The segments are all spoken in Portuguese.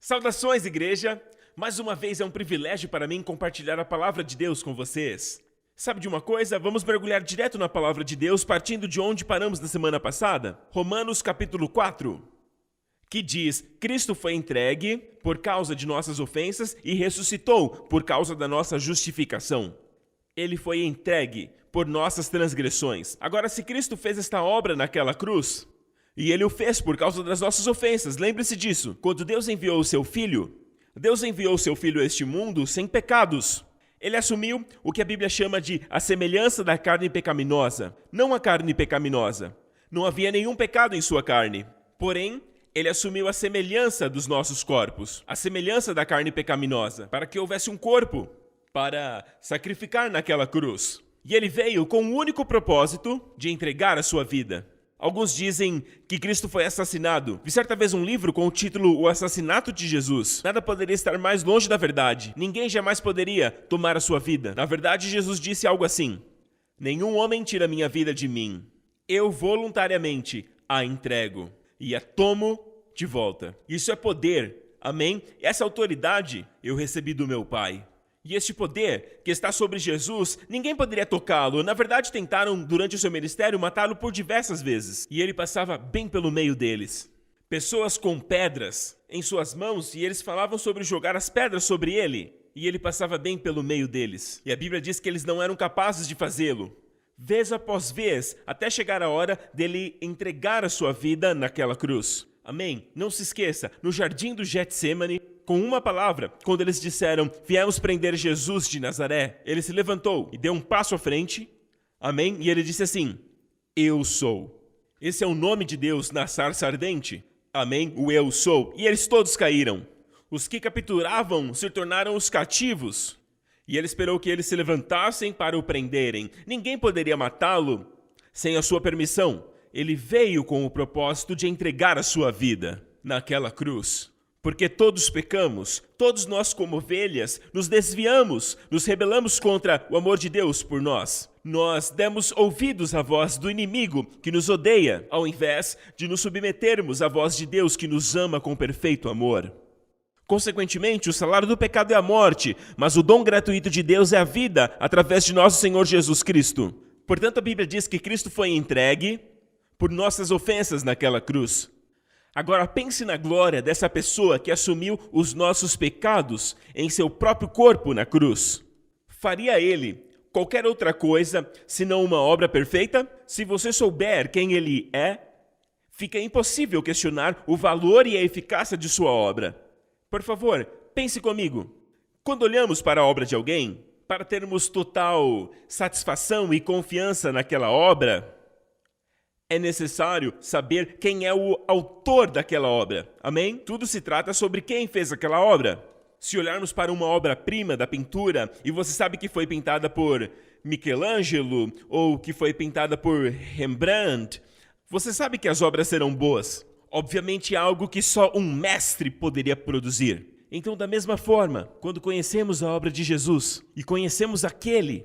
Saudações, igreja! Mais uma vez é um privilégio para mim compartilhar a palavra de Deus com vocês. Sabe de uma coisa? Vamos mergulhar direto na palavra de Deus, partindo de onde paramos na semana passada. Romanos capítulo 4, que diz: Cristo foi entregue por causa de nossas ofensas e ressuscitou por causa da nossa justificação. Ele foi entregue por nossas transgressões. Agora, se Cristo fez esta obra naquela cruz, e Ele o fez por causa das nossas ofensas, lembre-se disso. Quando Deus enviou o seu Filho, Deus enviou o seu Filho a este mundo sem pecados. Ele assumiu o que a Bíblia chama de a semelhança da carne pecaminosa, não a carne pecaminosa. Não havia nenhum pecado em sua carne. Porém, Ele assumiu a semelhança dos nossos corpos, a semelhança da carne pecaminosa, para que houvesse um corpo para sacrificar naquela cruz. E Ele veio com o único propósito de entregar a sua vida. Alguns dizem que Cristo foi assassinado. Vi certa vez um livro com o título O Assassinato de Jesus. Nada poderia estar mais longe da verdade. Ninguém jamais poderia tomar a sua vida. Na verdade, Jesus disse algo assim: nenhum homem tira minha vida de mim. Eu voluntariamente a entrego e a tomo de volta. Isso é poder. Amém? Essa autoridade eu recebi do meu Pai. E este poder que está sobre Jesus, ninguém poderia tocá-lo. Na verdade, tentaram, durante o seu ministério, matá-lo por diversas vezes. E ele passava bem pelo meio deles. Pessoas com pedras em suas mãos, e eles falavam sobre jogar as pedras sobre ele. E ele passava bem pelo meio deles. E a Bíblia diz que eles não eram capazes de fazê-lo. Vez após vez, até chegar a hora dele entregar a sua vida naquela cruz. Amém? Não se esqueça, no jardim do Getsêmani, com uma palavra, quando eles disseram: viemos prender Jesus de Nazaré, ele se levantou e deu um passo à frente. Amém? E ele disse assim: eu sou. Esse é o nome de Deus na sarça ardente. Amém? O eu sou. E eles todos caíram. Os que capturavam se tornaram os cativos. E ele esperou que eles se levantassem para o prenderem. Ninguém poderia matá-lo sem a sua permissão. Ele veio com o propósito de entregar a sua vida naquela cruz. Porque todos pecamos, todos nós como ovelhas, nos desviamos, nos rebelamos contra o amor de Deus por nós. Nós demos ouvidos à voz do inimigo que nos odeia, ao invés de nos submetermos à voz de Deus que nos ama com perfeito amor. Consequentemente, o salário do pecado é a morte, mas o dom gratuito de Deus é a vida através de nosso Senhor Jesus Cristo. Portanto, a Bíblia diz que Cristo foi entregue por nossas ofensas naquela cruz. Agora pense na glória dessa pessoa que assumiu os nossos pecados em seu próprio corpo na cruz. Faria ele qualquer outra coisa senão uma obra perfeita? Se você souber quem ele é, fica impossível questionar o valor e a eficácia de sua obra. Por favor, pense comigo. Quando olhamos para a obra de alguém, para termos total satisfação e confiança naquela obra, é necessário saber quem é o autor daquela obra. Amém? Tudo se trata sobre quem fez aquela obra. Se olharmos para uma obra-prima da pintura e você sabe que foi pintada por Michelangelo ou que foi pintada por Rembrandt, você sabe que as obras serão boas. Obviamente é algo que só um mestre poderia produzir. Então, da mesma forma, quando conhecemos a obra de Jesus e conhecemos aquele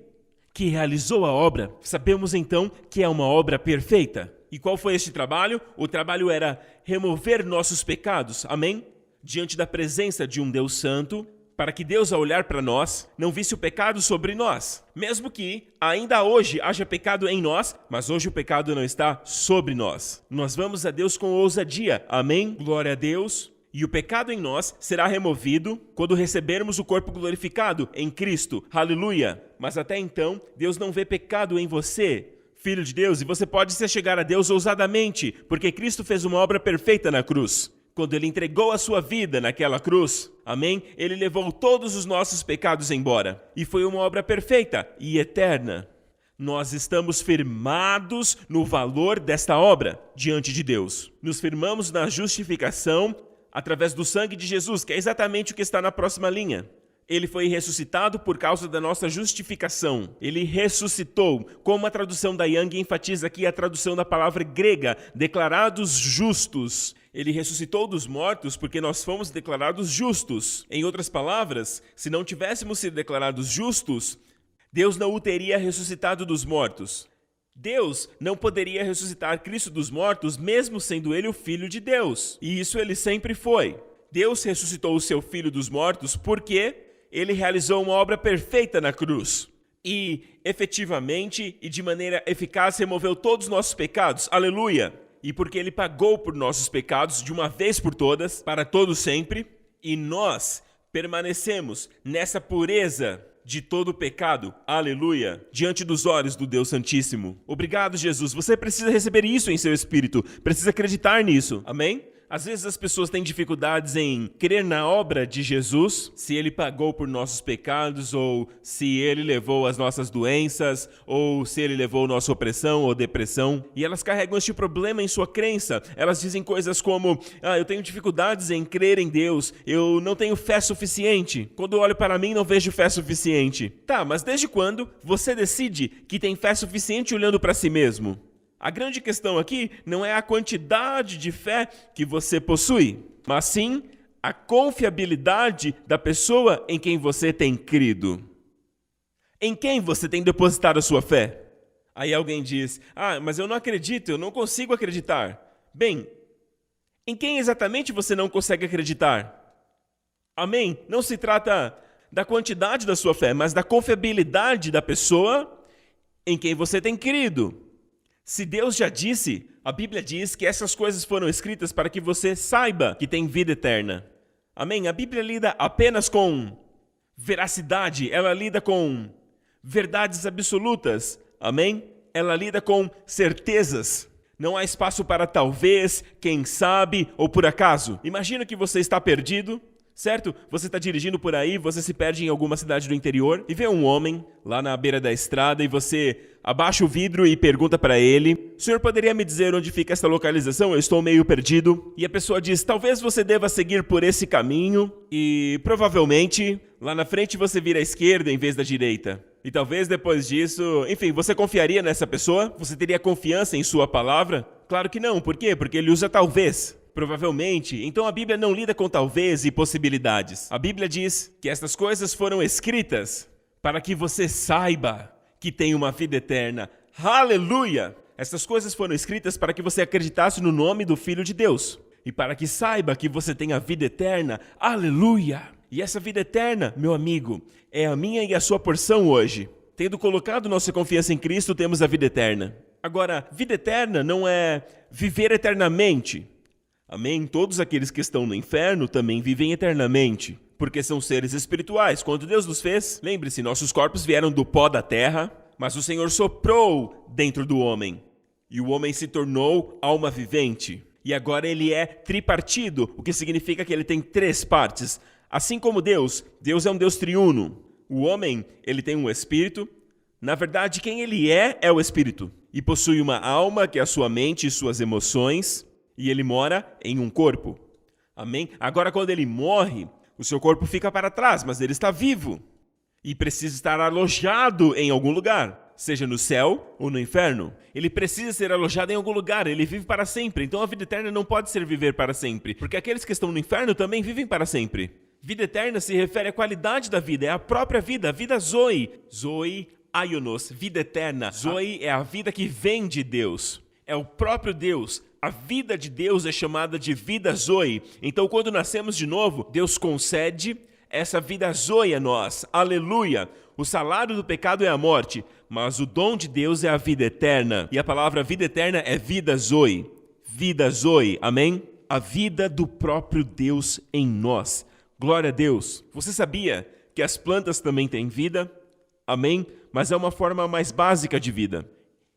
que realizou a obra, sabemos então que é uma obra perfeita. E qual foi este trabalho? O trabalho era remover nossos pecados, amém? Diante da presença de um Deus santo, para que Deus, ao olhar para nós, não visse o pecado sobre nós. Mesmo que ainda hoje haja pecado em nós, mas hoje o pecado não está sobre nós. Nós vamos a Deus com ousadia, amém? Glória a Deus. E o pecado em nós será removido quando recebermos o corpo glorificado em Cristo. Aleluia! Mas até então, Deus não vê pecado em você, filho de Deus, e você pode se chegar a Deus ousadamente, porque Cristo fez uma obra perfeita na cruz. Quando Ele entregou a sua vida naquela cruz, amém? Ele levou todos os nossos pecados embora. E foi uma obra perfeita e eterna. Nós estamos firmados no valor desta obra diante de Deus. Nos firmamos na justificação através do sangue de Jesus, que é exatamente o que está na próxima linha. Ele foi ressuscitado por causa da nossa justificação. Ele ressuscitou, como a tradução da Young enfatiza aqui a tradução da palavra grega, declarados justos. Ele ressuscitou dos mortos porque nós fomos declarados justos. Em outras palavras, se não tivéssemos sido declarados justos, Deus não o teria ressuscitado dos mortos. Deus não poderia ressuscitar Cristo dos mortos, mesmo sendo ele o Filho de Deus. E isso ele sempre foi. Deus ressuscitou o seu Filho dos mortos porque ele realizou uma obra perfeita na cruz. E, efetivamente e de maneira eficaz, removeu todos os nossos pecados. Aleluia! E porque ele pagou por nossos pecados de uma vez por todas, para todo sempre, e nós permanecemos nessa pureza de todo o pecado, aleluia, diante dos olhos do Deus Santíssimo. Obrigado, Jesus. Você precisa receber isso em seu espírito, precisa acreditar nisso, amém? Às vezes as pessoas têm dificuldades em crer na obra de Jesus, se ele pagou por nossos pecados, ou se ele levou as nossas doenças, ou se ele levou nossa opressão ou depressão. E elas carregam este problema em sua crença. Elas dizem coisas como, eu tenho dificuldades em crer em Deus, eu não tenho fé suficiente. Quando eu olho para mim, não vejo fé suficiente. Tá, mas desde quando você decide que tem fé suficiente olhando para si mesmo? A grande questão aqui não é a quantidade de fé que você possui, mas sim a confiabilidade da pessoa em quem você tem crido. Em quem você tem depositado a sua fé? Aí alguém diz, mas eu não acredito, eu não consigo acreditar. Bem, em quem exatamente você não consegue acreditar? Amém? Não se trata da quantidade da sua fé, mas da confiabilidade da pessoa em quem você tem crido. Se Deus já disse, a Bíblia diz que essas coisas foram escritas para que você saiba que tem vida eterna. Amém? A Bíblia lida apenas com veracidade, ela lida com verdades absolutas. Amém? Ela lida com certezas. Não há espaço para talvez, quem sabe ou por acaso. Imagina que você está perdido, certo? Você está dirigindo por aí, você se perde em alguma cidade do interior e vê um homem lá na beira da estrada e você abaixa o vidro e pergunta para ele, o senhor poderia me dizer onde fica essa localização? Eu estou meio perdido. E a pessoa diz, talvez você deva seguir por esse caminho e provavelmente lá na frente você vira à esquerda em vez da direita. E talvez depois disso, enfim, você confiaria nessa pessoa? Você teria confiança em sua palavra? Claro que não. Por quê? Porque ele usa talvez. Provavelmente. Então a Bíblia não lida com talvez e possibilidades. A Bíblia diz que estas coisas foram escritas para que você saiba que tem uma vida eterna. Aleluia! Essas coisas foram escritas para que você acreditasse no nome do Filho de Deus. E para que saiba que você tem a vida eterna. Aleluia! E essa vida eterna, meu amigo, é a minha e a sua porção hoje. Tendo colocado nossa confiança em Cristo, temos a vida eterna. Agora, vida eterna não é viver eternamente. Amém? Todos aqueles que estão no inferno também vivem eternamente, porque são seres espirituais. Quando Deus nos fez, lembre-se, nossos corpos vieram do pó da terra, mas o Senhor soprou dentro do homem, e o homem se tornou alma vivente. E agora ele é tripartido, o que significa que ele tem 3 partes. Assim como Deus é um Deus triuno. O homem, ele tem um espírito. Na verdade, quem ele é o espírito. E possui uma alma, que é a sua mente e suas emoções. E ele mora em um corpo. Amém? Agora, quando ele morre, o seu corpo fica para trás, mas ele está vivo. E precisa estar alojado em algum lugar, seja no céu ou no inferno. Ele precisa ser alojado em algum lugar, ele vive para sempre. Então a vida eterna não pode ser viver para sempre, porque aqueles que estão no inferno também vivem para sempre. Vida eterna se refere à qualidade da vida, é a própria vida, a vida Zoe. Zoe Aionos, vida eterna. Zoe é a vida que vem de Deus, é o próprio Deus. A vida de Deus é chamada de vida Zoe. Então, quando nascemos de novo, Deus concede essa vida Zoe a nós. Aleluia! O salário do pecado é a morte, mas o dom de Deus é a vida eterna. E a palavra vida eterna é vida Zoe. Vida Zoe, amém? A vida do próprio Deus em nós. Glória a Deus. Você sabia que as plantas também têm vida? Amém? Mas é uma forma mais básica de vida.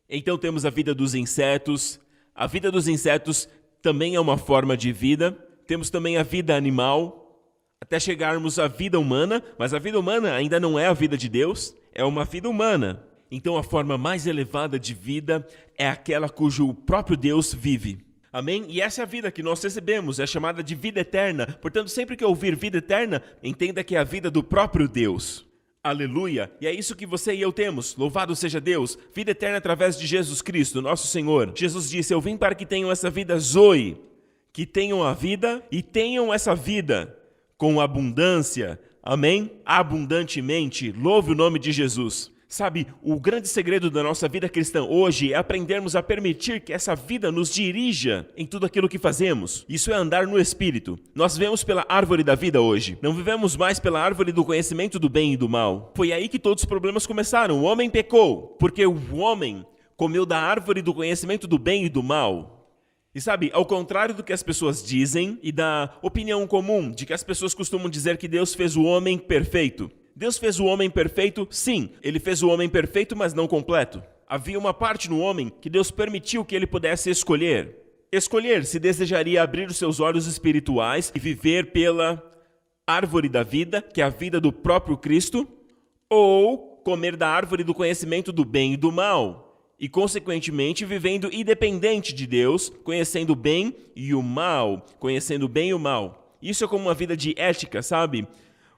Então temos a vida dos insetos. A vida dos insetos também é uma forma de vida. Temos também a vida animal, até chegarmos à vida humana, mas a vida humana ainda não é a vida de Deus, é uma vida humana. Então a forma mais elevada de vida é aquela cujo próprio Deus vive. Amém? E essa é a vida que nós recebemos, é chamada de vida eterna. Portanto, sempre que ouvir vida eterna, entenda que é a vida do próprio Deus. Aleluia! E é isso que você e eu temos. Louvado seja Deus. Vida eterna através de Jesus Cristo, nosso Senhor. Jesus disse, eu vim para que tenham essa vida Zoe, que tenham a vida e tenham essa vida com abundância. Amém? Abundantemente. Louve o nome de Jesus. Sabe, o grande segredo da nossa vida cristã hoje é aprendermos a permitir que essa vida nos dirija em tudo aquilo que fazemos. Isso é andar no Espírito. Nós vivemos pela árvore da vida hoje. Não vivemos mais pela árvore do conhecimento do bem e do mal. Foi aí que todos os problemas começaram. O homem pecou, porque o homem comeu da árvore do conhecimento do bem e do mal. E sabe, ao contrário do que as pessoas dizem e da opinião comum de que as pessoas costumam dizer que Deus fez o homem perfeito. Deus fez o homem perfeito, sim, ele fez o homem perfeito, mas não completo. Havia uma parte no homem que Deus permitiu que ele pudesse escolher. Escolher se desejaria abrir os seus olhos espirituais e viver pela árvore da vida, que é a vida do próprio Cristo, ou comer da árvore do conhecimento do bem e do mal, e consequentemente vivendo independente de Deus, conhecendo o bem e o mal, conhecendo o bem e o mal. Isso é como uma vida de ética, sabe?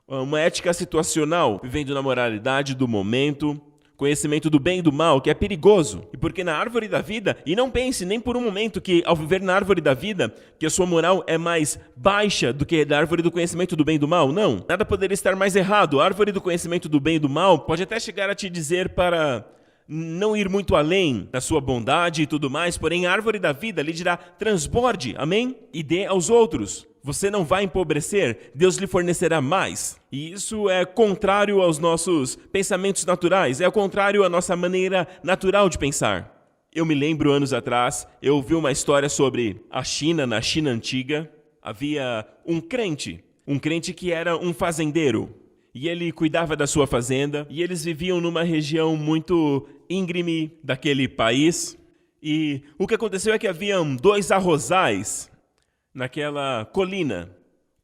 Uma ética situacional, vivendo na moralidade do momento, conhecimento do bem e do mal, que é perigoso. E porque na árvore da vida, e não pense nem por um momento que ao viver na árvore da vida, que a sua moral é mais baixa do que da árvore do conhecimento do bem e do mal, não. Nada poderia estar mais errado. A árvore do conhecimento do bem e do mal pode até chegar a te dizer para não ir muito além da sua bondade e tudo mais, porém a árvore da vida lhe dirá transborde, amém? E dê aos outros. Você não vai empobrecer, Deus lhe fornecerá mais. E isso é contrário aos nossos pensamentos naturais, é o contrário à nossa maneira natural de pensar. Eu me lembro, anos atrás, eu ouvi uma história sobre a China, na China antiga. Havia um crente que era um fazendeiro. E ele cuidava da sua fazenda, e eles viviam numa região muito íngreme daquele país. E o que aconteceu é que haviam 2 arrozais naquela colina.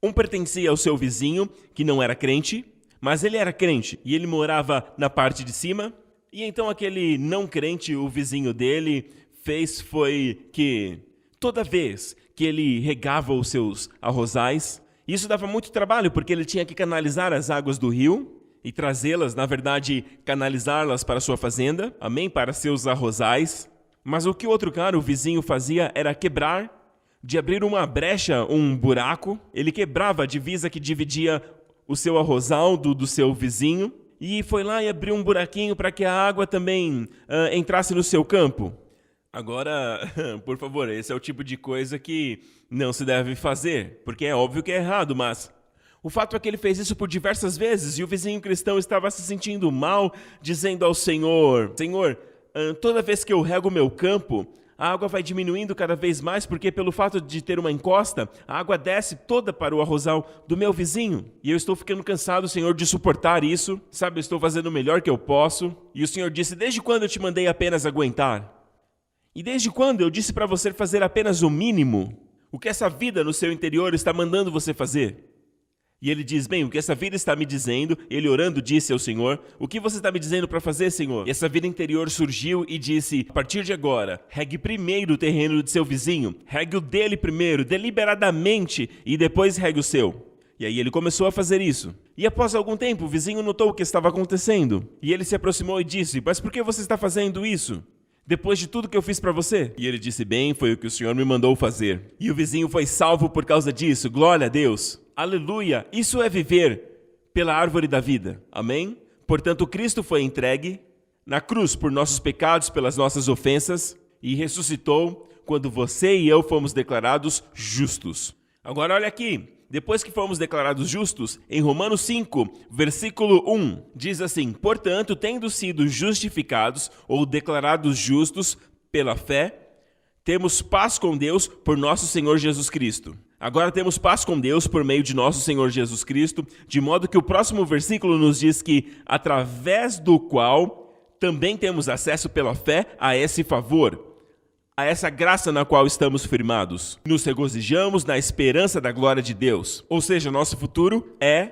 Um pertencia ao seu vizinho, que não era crente, mas ele era crente, e ele morava na parte de cima. E então aquele não crente, o vizinho dele, foi que toda vez que ele regava os seus arrozais, isso dava muito trabalho, porque ele tinha que canalizar as águas do rio e trazê-las, na verdade, canalizá-las para a sua fazenda, amém, para seus arrozais. Mas o que o outro cara, o vizinho, fazia era de abrir uma brecha, um buraco. Ele quebrava a divisa que dividia o seu arrozal do seu vizinho e foi lá e abriu um buraquinho para que a água também entrasse no seu campo. Agora, por favor, esse é o tipo de coisa que não se deve fazer, porque é óbvio que é errado, mas o fato é que ele fez isso por diversas vezes e o vizinho cristão estava se sentindo mal, dizendo ao Senhor, Senhor, toda vez que eu rego o meu campo, a água vai diminuindo cada vez mais, porque pelo fato de ter uma encosta, a água desce toda para o arrozal do meu vizinho. E eu estou ficando cansado, Senhor, de suportar isso. Sabe, eu estou fazendo o melhor que eu posso. E o Senhor disse, desde quando eu te mandei apenas aguentar? E desde quando eu disse para você fazer apenas o mínimo? O que essa vida no seu interior está mandando você fazer? E ele diz, bem, o que essa vida está me dizendo, ele orando disse ao Senhor, o que você está me dizendo para fazer, Senhor? E essa vida interior surgiu e disse, a partir de agora, regue primeiro o terreno de seu vizinho, regue o dele primeiro, deliberadamente, e depois regue o seu. E aí ele começou a fazer isso. E após algum tempo, o vizinho notou o que estava acontecendo. E ele se aproximou e disse, mas por que você está fazendo isso? Depois de tudo que eu fiz para você? E ele disse, bem, foi o que o Senhor me mandou fazer. E o vizinho foi salvo por causa disso, glória a Deus. Aleluia! Isso é viver pela árvore da vida. Amém? Portanto, Cristo foi entregue na cruz por nossos pecados, pelas nossas ofensas, e ressuscitou quando você e eu fomos declarados justos. Agora olha aqui, depois que fomos declarados justos, em Romanos 5, versículo 1, diz assim, portanto, tendo sido justificados ou declarados justos pela fé, temos paz com Deus por nosso Senhor Jesus Cristo. Agora temos paz com Deus por meio de nosso Senhor Jesus Cristo, de modo que o próximo versículo nos diz que, através do qual também temos acesso pela fé a esse favor, a essa graça na qual estamos firmados. Nos regozijamos na esperança da glória de Deus. Ou seja, nosso futuro é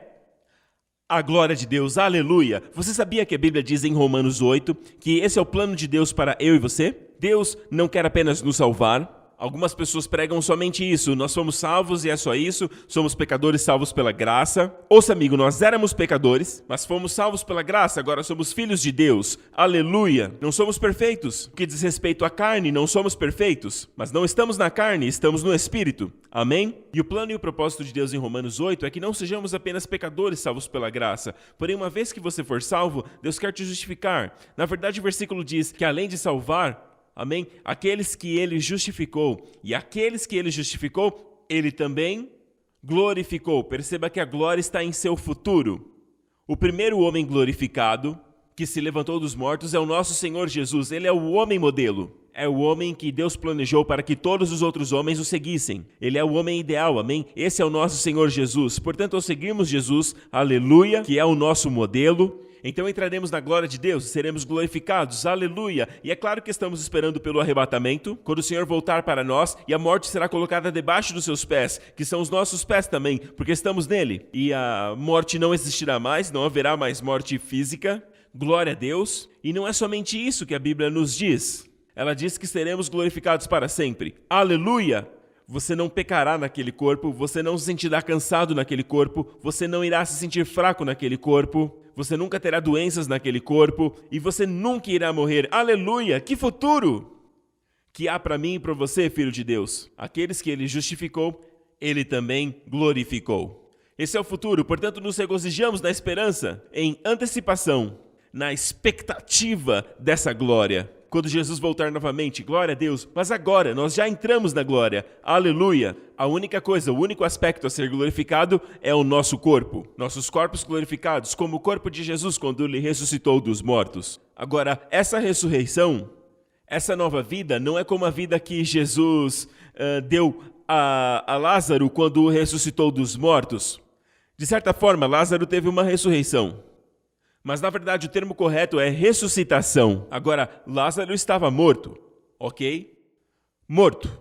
a glória de Deus. Aleluia! Você sabia que a Bíblia diz em Romanos 8 que esse é o plano de Deus para eu e você? Deus não quer apenas nos salvar. Algumas pessoas pregam somente isso, nós fomos salvos e é só isso, somos pecadores salvos pela graça. Ouça, amigo, nós éramos pecadores, mas fomos salvos pela graça, agora somos filhos de Deus. Aleluia! Não somos perfeitos. O que diz respeito à carne, não somos perfeitos, mas não estamos na carne, estamos no Espírito. Amém? E o plano e o propósito de Deus em Romanos 8 é que não sejamos apenas pecadores salvos pela graça, porém uma vez que você for salvo, Deus quer te justificar. Na verdade, o versículo diz que além de salvar, amém? Aqueles que ele justificou. E aqueles que ele justificou, ele também glorificou. Perceba que a glória está em seu futuro. O primeiro homem glorificado, que se levantou dos mortos, é o nosso Senhor Jesus. Ele é o homem modelo. É o homem que Deus planejou para que todos os outros homens o seguissem. Ele é o homem ideal, amém? Esse é o nosso Senhor Jesus. Portanto, ao seguirmos Jesus, aleluia, que é o nosso modelo, então entraremos na glória de Deus, seremos glorificados, aleluia. E é claro que estamos esperando pelo arrebatamento, quando o Senhor voltar para nós e a morte será colocada debaixo dos seus pés, que são os nossos pés também, porque estamos nele. E a morte não existirá mais, não haverá mais morte física, glória a Deus. E não é somente isso que a Bíblia nos diz, ela diz que seremos glorificados para sempre, aleluia. Você não pecará naquele corpo, você não se sentirá cansado naquele corpo, você não irá se sentir fraco naquele corpo, você nunca terá doenças naquele corpo e você nunca irá morrer. Aleluia! Que futuro que há para mim e para você, filho de Deus. Aqueles que ele justificou, ele também glorificou. Esse é o futuro, portanto nos regozijamos na esperança, em antecipação, na expectativa dessa glória. Quando Jesus voltar novamente, glória a Deus, mas agora nós já entramos na glória, aleluia. A única coisa, o único aspecto a ser glorificado é o nosso corpo. Nossos corpos glorificados, como o corpo de Jesus quando ele ressuscitou dos mortos. Agora, essa ressurreição, essa nova vida, não é como a vida que Jesus deu a Lázaro quando ressuscitou dos mortos. De certa forma, Lázaro teve uma ressurreição. Mas, na verdade, o termo correto é ressuscitação. Agora, Lázaro estava morto, ok? Morto.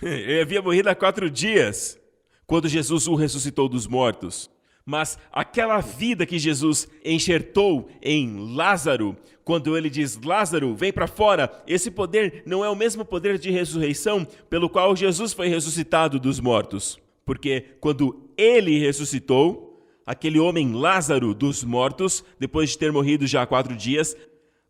Ele havia morrido há 4 dias, quando Jesus o ressuscitou dos mortos. Mas aquela vida que Jesus enxertou em Lázaro, quando ele diz, Lázaro, vem para fora, esse poder não é o mesmo poder de ressurreição pelo qual Jesus foi ressuscitado dos mortos. Porque quando ele ressuscitou, aquele homem Lázaro dos mortos, depois de ter morrido já há 4 dias,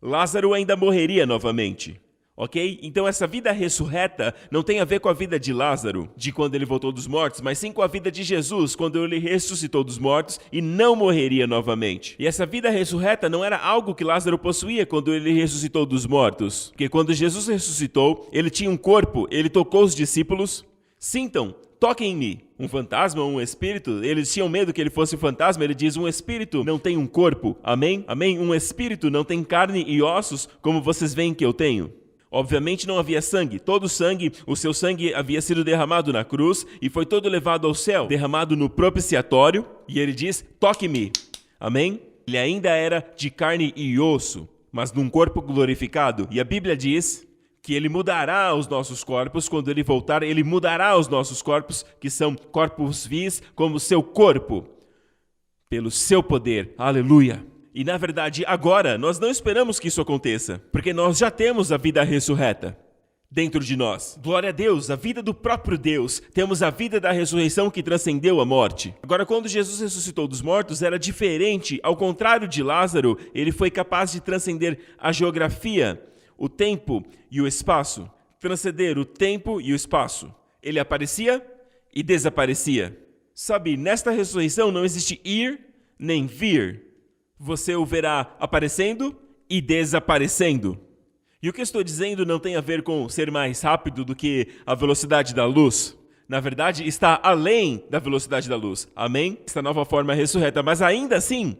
Lázaro ainda morreria novamente, ok? Então essa vida ressurreta não tem a ver com a vida de Lázaro, de quando ele voltou dos mortos, mas sim com a vida de Jesus, quando ele ressuscitou dos mortos e não morreria novamente. E essa vida ressurreta não era algo que Lázaro possuía quando ele ressuscitou dos mortos, porque quando Jesus ressuscitou, ele tinha um corpo, ele tocou os discípulos, sintam, toquem em mim. Um fantasma, um espírito, eles tinham medo que ele fosse um fantasma, ele diz, um espírito não tem um corpo, amém? Amém? Um espírito não tem carne e ossos, como vocês veem que eu tenho. Obviamente não havia sangue, todo o sangue, o seu sangue havia sido derramado na cruz e foi todo levado ao céu, derramado no propiciatório, e ele diz, toque-me, amém? Ele ainda era de carne e osso, mas num corpo glorificado, e a Bíblia diz que ele mudará os nossos corpos, quando ele voltar, ele mudará os nossos corpos, que são corpos vis, como seu corpo, pelo seu poder, aleluia. E na verdade, agora, nós não esperamos que isso aconteça, porque nós já temos a vida ressurreta dentro de nós. Glória a Deus, a vida do próprio Deus, temos a vida da ressurreição que transcendeu a morte. Agora, quando Jesus ressuscitou dos mortos, era diferente, ao contrário de Lázaro, ele foi capaz de transcender a geografia, o tempo e o espaço, transcender o tempo e o espaço. Ele aparecia e desaparecia. Sabe, nesta ressurreição não existe ir nem vir. Você o verá aparecendo e desaparecendo. E o que eu estou dizendo não tem a ver com ser mais rápido do que a velocidade da luz. Na verdade, está além da velocidade da luz. Amém? Esta nova forma é ressurreta, mas ainda assim,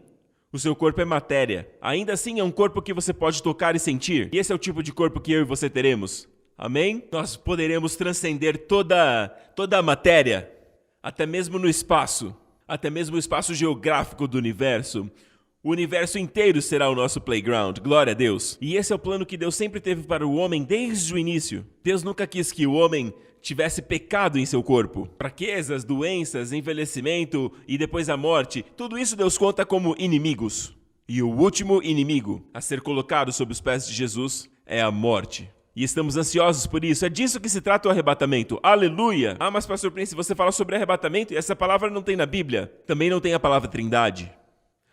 o seu corpo é matéria. Ainda assim é um corpo que você pode tocar e sentir. E esse é o tipo de corpo que eu e você teremos. Amém? Nós poderemos transcender toda a matéria, até mesmo no espaço, até mesmo o espaço geográfico do universo. O universo inteiro será o nosso playground. Glória a Deus. E esse é o plano que Deus sempre teve para o homem desde o início. Deus nunca quis que o homem tivesse pecado em seu corpo. Fraquezas, doenças, envelhecimento e depois a morte, tudo isso Deus conta como inimigos. E o último inimigo a ser colocado sob os pés de Jesus é a morte. E estamos ansiosos por isso. É disso que se trata o arrebatamento. Aleluia! Ah, mas pastor Prince, você fala sobre arrebatamento e essa palavra não tem na Bíblia. Também não tem a palavra trindade.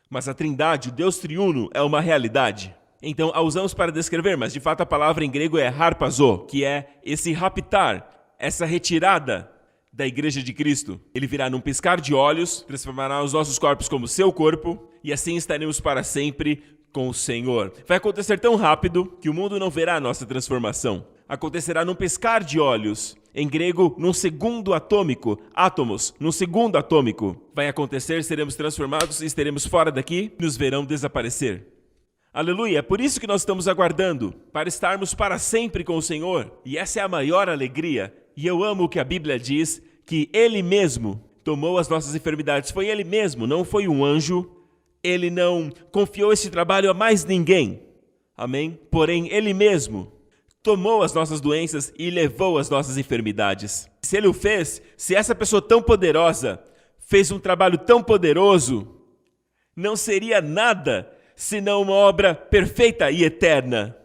Mas a trindade, o Deus triuno, é uma realidade. Então a usamos para descrever, mas de fato a palavra em grego é harpazo, que é esse raptar, essa retirada da igreja de Cristo. Ele virá num piscar de olhos, transformará os nossos corpos como seu corpo, e assim estaremos para sempre com o Senhor. Vai acontecer tão rápido que o mundo não verá a nossa transformação. Acontecerá num piscar de olhos. Em grego, num segundo atômico. Átomos, num segundo atômico. Vai acontecer, seremos transformados e estaremos fora daqui, nos verão desaparecer. Aleluia, é por isso que nós estamos aguardando, para estarmos para sempre com o Senhor. E essa é a maior alegria. E eu amo o que a Bíblia diz, que Ele mesmo tomou as nossas enfermidades. Foi Ele mesmo, não foi um anjo. Ele não confiou esse trabalho a mais ninguém. Amém? Porém, Ele mesmo tomou as nossas doenças e levou as nossas enfermidades. Se Ele o fez, se essa pessoa tão poderosa fez um trabalho tão poderoso, não seria nada senão uma obra perfeita e eterna.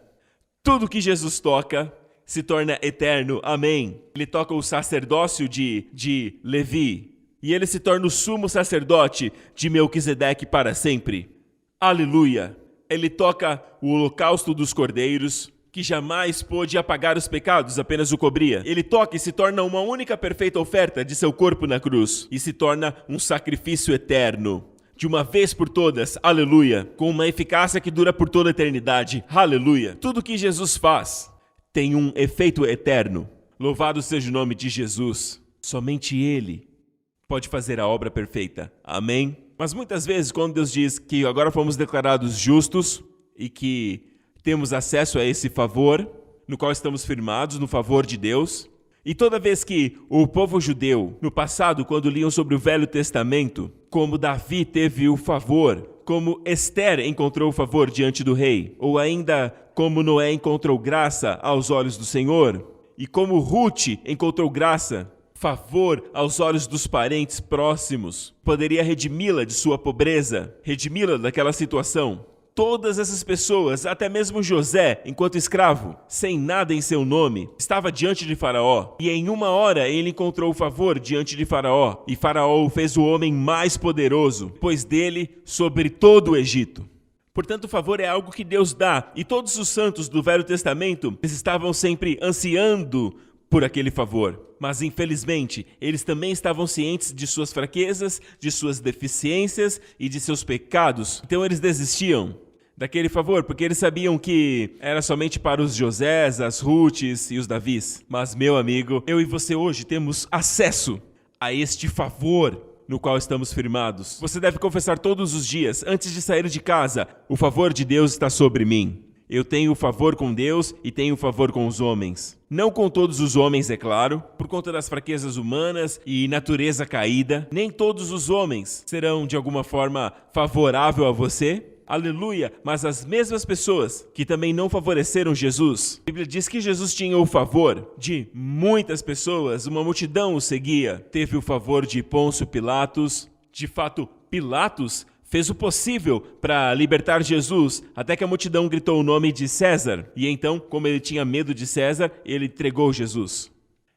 Tudo que Jesus toca se torna eterno. Amém? Ele toca o sacerdócio de Levi. E ele se torna o sumo sacerdote de Melquisedeque para sempre. Aleluia! Ele toca o holocausto dos cordeiros, que jamais pôde apagar os pecados, apenas o cobria. Ele toca e se torna uma única perfeita oferta de seu corpo na cruz. E se torna um sacrifício eterno. De uma vez por todas, aleluia! Com uma eficácia que dura por toda a eternidade. Aleluia! Tudo que Jesus faz tem um efeito eterno. Louvado seja o nome de Jesus. Somente Ele pode fazer a obra perfeita. Amém? Mas muitas vezes, quando Deus diz que agora fomos declarados justos e que temos acesso a esse favor, no qual estamos firmados, no favor de Deus, e toda vez que o povo judeu, no passado, quando liam sobre o Velho Testamento, como Davi teve o favor, como Esther encontrou o favor diante do rei, ou ainda como Noé encontrou graça aos olhos do Senhor, e como Ruth encontrou graça, favor aos olhos dos parentes próximos, poderia redimi-la de sua pobreza, redimi-la daquela situação. Todas essas pessoas, até mesmo José, enquanto escravo, sem nada em seu nome, estava diante de Faraó. E em uma hora ele encontrou o favor diante de Faraó. E Faraó o fez o homem mais poderoso, pois dele sobre todo o Egito. Portanto, o favor é algo que Deus dá. E todos os santos do Velho Testamento, eles estavam sempre ansiando por aquele favor. Mas, infelizmente, eles também estavam cientes de suas fraquezas, de suas deficiências e de seus pecados. Então, eles desistiam daquele favor, porque eles sabiam que era somente para os Josés, as Ruths e os Davis. Mas, meu amigo, eu e você hoje temos acesso a este favor no qual estamos firmados. Você deve confessar todos os dias, antes de sair de casa, o favor de Deus está sobre mim. Eu tenho favor com Deus e tenho favor com os homens. Não com todos os homens, é claro, por conta das fraquezas humanas e natureza caída. Nem todos os homens serão, de alguma forma, favoráveis a você. Aleluia! Mas as mesmas pessoas que também não favoreceram Jesus. A Bíblia diz que Jesus tinha o favor de muitas pessoas, uma multidão o seguia. Teve o favor de Pôncio Pilatos. De fato, Pilatos fez o possível para libertar Jesus, até que a multidão gritou o nome de César. E então, como ele tinha medo de César, ele entregou Jesus.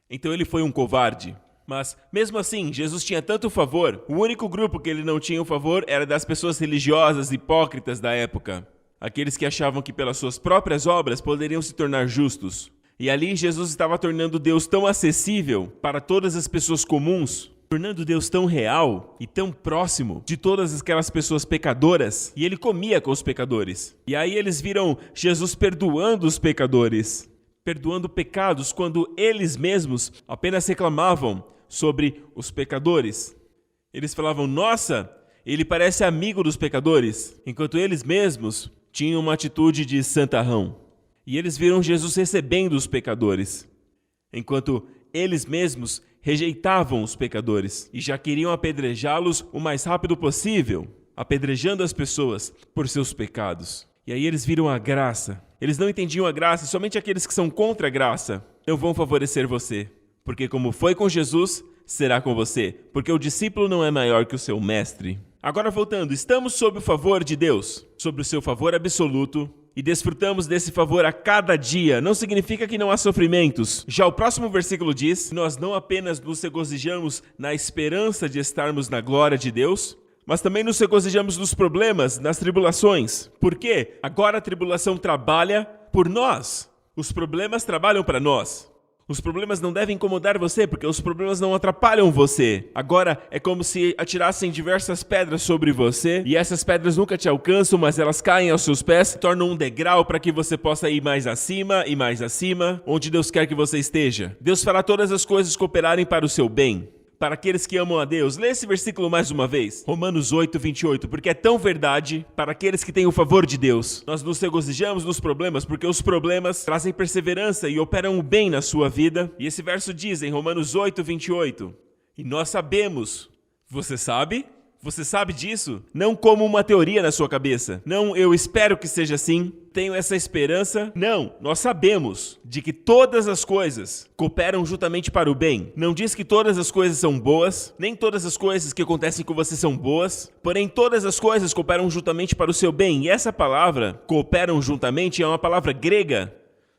Então ele foi um covarde. Mas, mesmo assim, Jesus tinha tanto favor. O único grupo que ele não tinha o favor era das pessoas religiosas hipócritas da época. Aqueles que achavam que pelas suas próprias obras poderiam se tornar justos. E ali Jesus estava tornando Deus tão acessível para todas as pessoas comuns, tornando Deus tão real e tão próximo de todas aquelas pessoas pecadoras, e ele comia com os pecadores. E aí eles viram Jesus perdoando os pecadores, perdoando pecados quando eles mesmos apenas reclamavam sobre os pecadores. Eles falavam, nossa, ele parece amigo dos pecadores, enquanto eles mesmos tinham uma atitude de santarrão. E eles viram Jesus recebendo os pecadores, enquanto eles mesmos rejeitavam os pecadores e já queriam apedrejá-los o mais rápido possível, apedrejando as pessoas por seus pecados. E aí eles viram a graça. Eles não entendiam a graça, somente aqueles que são contra a graça não vão favorecer você. Porque como foi com Jesus, será com você. Porque o discípulo não é maior que o seu mestre. Agora voltando, estamos sob o favor de Deus, sob o seu favor absoluto, e desfrutamos desse favor a cada dia, não significa que não há sofrimentos. Já o próximo versículo diz: nós não apenas nos regozijamos na esperança de estarmos na glória de Deus, mas também nos regozijamos nos problemas, nas tribulações. Por quê? Agora a tribulação trabalha por nós. Os problemas trabalham para nós. Os problemas não devem incomodar você, porque os problemas não atrapalham você. Agora é como se atirassem diversas pedras sobre você, e essas pedras nunca te alcançam, mas elas caem aos seus pés, tornam um degrau para que você possa ir mais acima, onde Deus quer que você esteja. Deus fará todas as coisas cooperarem para o seu bem. Para aqueles que amam a Deus. Lê esse versículo mais uma vez. Romanos 8, 28. Porque é tão verdade para aqueles que têm o favor de Deus. Nós nos regozijamos nos problemas porque os problemas trazem perseverança e operam o bem na sua vida. E esse verso diz em Romanos 8, 28. E nós sabemos. Você sabe? Você sabe disso? Não como uma teoria na sua cabeça. Não, eu espero que seja assim. Tenho essa esperança. Não, nós sabemos de que todas as coisas cooperam juntamente para o bem. Não diz que todas as coisas são boas, nem todas as coisas que acontecem com você são boas, porém todas as coisas cooperam juntamente para o seu bem. E essa palavra, cooperam juntamente, é uma palavra grega,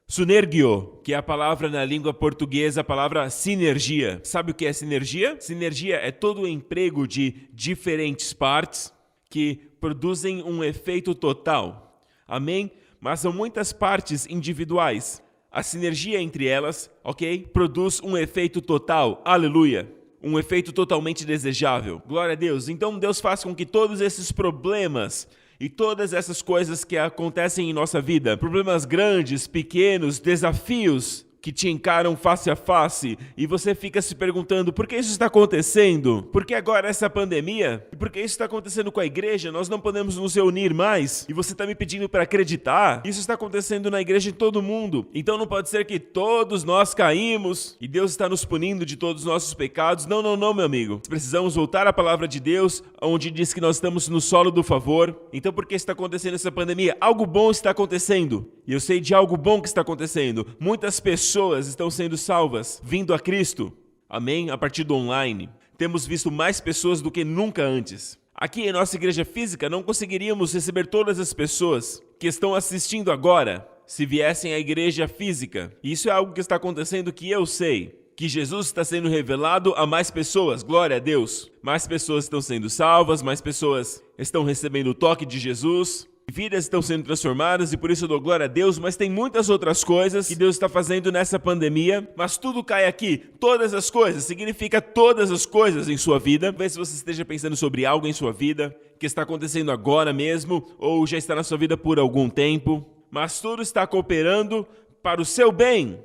sunergio, que é a palavra na língua portuguesa, a palavra sinergia. Sabe o que é sinergia? Sinergia é todo o emprego de diferentes partes que produzem um efeito total. Amém? Mas são muitas partes individuais. A sinergia entre elas, ok? Produz um efeito total. Aleluia! Um efeito totalmente desejável. Glória a Deus. Então Deus faz com que todos esses problemas e todas essas coisas que acontecem em nossa vida, problemas grandes, pequenos, desafios que te encaram face a face, e você fica se perguntando, por que isso está acontecendo? Por que agora essa pandemia? E por que isso está acontecendo com a igreja? Nós não podemos nos reunir mais? E você está me pedindo para acreditar? Isso está acontecendo na igreja de todo mundo. Então não pode ser que todos nós caímos e Deus está nos punindo de todos os nossos pecados. Não, não, não, meu amigo. Precisamos voltar à palavra de Deus, onde diz que nós estamos no solo do favor. Então por que está acontecendo essa pandemia? Algo bom está acontecendo. E eu sei de algo bom que está acontecendo. Muitas pessoas estão sendo salvas, vindo a Cristo. Amém? A partir do online. Temos visto mais pessoas do que nunca antes. Aqui em nossa igreja física não conseguiríamos receber todas as pessoas que estão assistindo agora, se viessem à igreja física. E isso é algo que está acontecendo que eu sei. Que Jesus está sendo revelado a mais pessoas, glória a Deus. Mais pessoas estão sendo salvas, mais pessoas estão recebendo o toque de Jesus. Vidas estão sendo transformadas e por isso eu dou glória a Deus, mas tem muitas outras coisas que Deus está fazendo nessa pandemia, mas tudo cai aqui, todas as coisas, significa todas as coisas em sua vida. Talvez você esteja pensando sobre algo em sua vida, que está acontecendo agora mesmo, ou já está na sua vida por algum tempo, mas tudo está cooperando para o seu bem,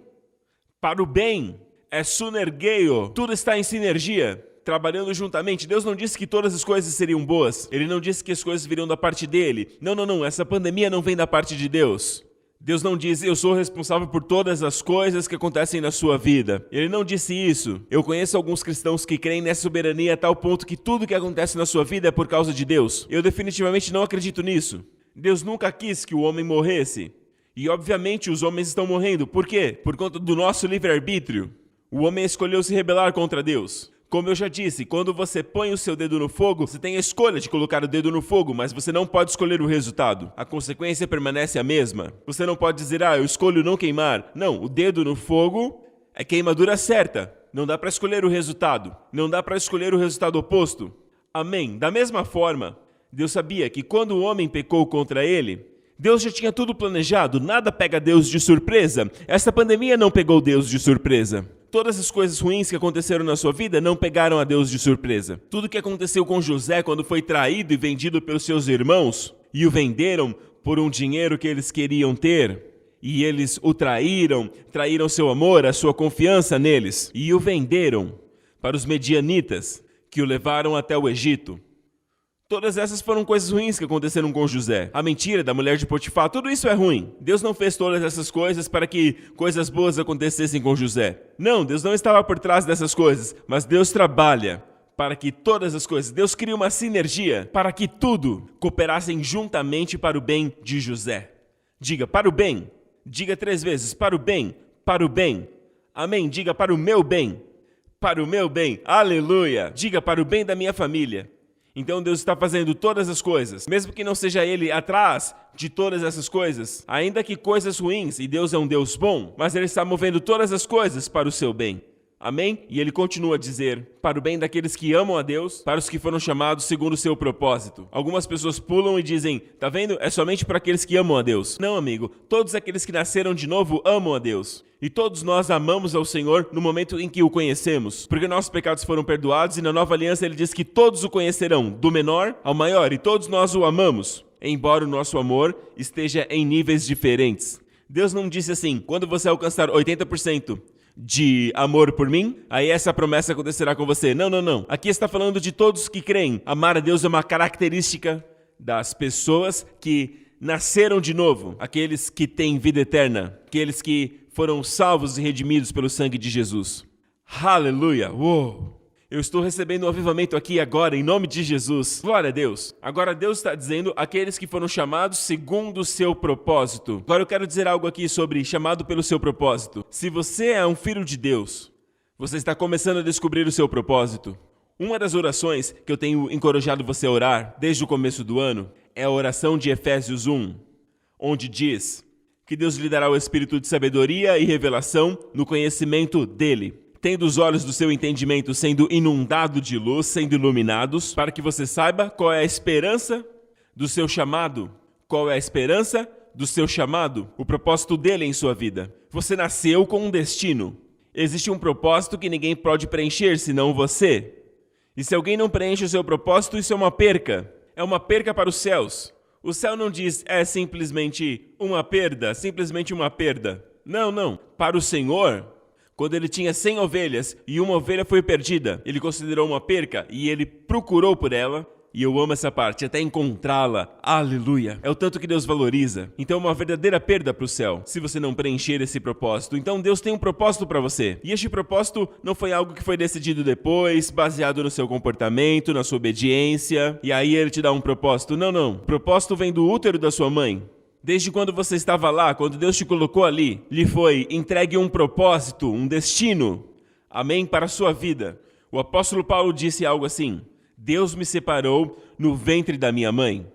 para o bem, é sunergeio, tudo está em sinergia. Trabalhando juntamente. Deus não disse que todas as coisas seriam boas. Ele não disse que as coisas viriam da parte dele. Não, não, não. Essa pandemia não vem da parte de Deus. Deus não diz, eu sou responsável por todas as coisas que acontecem na sua vida. Ele não disse isso. Eu conheço alguns cristãos que creem nessa soberania a tal ponto que tudo que acontece na sua vida é por causa de Deus. Eu definitivamente não acredito nisso. Deus nunca quis que o homem morresse. E obviamente os homens estão morrendo. Por quê? Por conta do nosso livre-arbítrio. O homem escolheu se rebelar contra Deus. Como eu já disse, quando você põe o seu dedo no fogo, você tem a escolha de colocar o dedo no fogo, mas você não pode escolher o resultado. A consequência permanece a mesma. Você não pode dizer, eu escolho não queimar. Não, o dedo no fogo é queimadura certa. Não dá para escolher o resultado. Não dá para escolher o resultado oposto. Amém. Da mesma forma, Deus sabia que quando o homem pecou contra ele, Deus já tinha tudo planejado. Nada pega Deus de surpresa. Essa pandemia não pegou Deus de surpresa. Todas as coisas ruins que aconteceram na sua vida não pegaram a Deus de surpresa. Tudo que aconteceu com José quando foi traído e vendido pelos seus irmãos e o venderam por um dinheiro que eles queriam ter, e eles o traíram seu amor, a sua confiança neles, e o venderam para os medianitas que o levaram até o Egito. Todas essas foram coisas ruins que aconteceram com José. A mentira da mulher de Potifar, tudo isso é ruim. Deus não fez todas essas coisas para que coisas boas acontecessem com José. Não, Deus não estava por trás dessas coisas, mas Deus trabalha para que todas as coisas, Deus cria uma sinergia para que tudo cooperassem juntamente para o bem de José. Diga, para o bem. Diga 3 vezes, para o bem, para o bem. Amém, diga para o meu bem, aleluia. Diga para o bem da minha família. Então Deus está fazendo todas as coisas, mesmo que não seja Ele atrás de todas essas coisas, ainda que coisas ruins, e Deus é um Deus bom, mas Ele está movendo todas as coisas para o seu bem. Amém? E ele continua a dizer, para o bem daqueles que amam a Deus, para os que foram chamados segundo o seu propósito. Algumas pessoas pulam e dizem, tá vendo? É somente para aqueles que amam a Deus. Não, amigo, todos aqueles que nasceram de novo amam a Deus. E todos nós amamos ao Senhor no momento em que o conhecemos, porque nossos pecados foram perdoados e na nova aliança ele diz que todos o conhecerão, do menor ao maior, e todos nós o amamos, embora o nosso amor esteja em níveis diferentes. Deus não disse assim, quando você alcançar 80%, de amor por mim, aí essa promessa acontecerá com você. Não, não, não. Aqui está falando de todos que creem. Amar a Deus é uma característica das pessoas que nasceram de novo, aqueles que têm vida eterna, aqueles que foram salvos e redimidos pelo sangue de Jesus. Aleluia! Uou! Eu estou recebendo um avivamento aqui agora, em nome de Jesus. Glória a Deus. Agora Deus está dizendo aqueles que foram chamados segundo o seu propósito. Agora eu quero dizer algo aqui sobre chamado pelo seu propósito. Se você é um filho de Deus, você está começando a descobrir o seu propósito. Uma das orações que eu tenho encorajado você a orar desde o começo do ano é a oração de Efésios 1, onde diz que Deus lhe dará o espírito de sabedoria e revelação no conhecimento dele, tendo os olhos do seu entendimento sendo inundado de luz, sendo iluminados, para que você saiba qual é a esperança do seu chamado. Qual é a esperança do seu chamado? O propósito dele em sua vida. Você nasceu com um destino. Existe um propósito que ninguém pode preencher, senão você. E se alguém não preenche o seu propósito, isso é uma perca. É uma perca para os céus. O céu não diz, é simplesmente uma perda, simplesmente uma perda. Não, não. Para o Senhor, quando ele tinha 100 ovelhas e uma ovelha foi perdida, ele considerou uma perca e ele procurou por ela. E eu amo essa parte, até encontrá-la. Aleluia! É o tanto que Deus valoriza. Então é uma verdadeira perda para o céu, se você não preencher esse propósito. Então Deus tem um propósito para você. E este propósito não foi algo que foi decidido depois, baseado no seu comportamento, na sua obediência. E aí ele te dá um propósito. Não, não. O propósito vem do útero da sua mãe. Desde quando você estava lá, quando Deus te colocou ali, lhe foi entregue um propósito, um destino. Amém? Para a sua vida. O apóstolo Paulo disse algo assim: Deus me separou no ventre da minha mãe.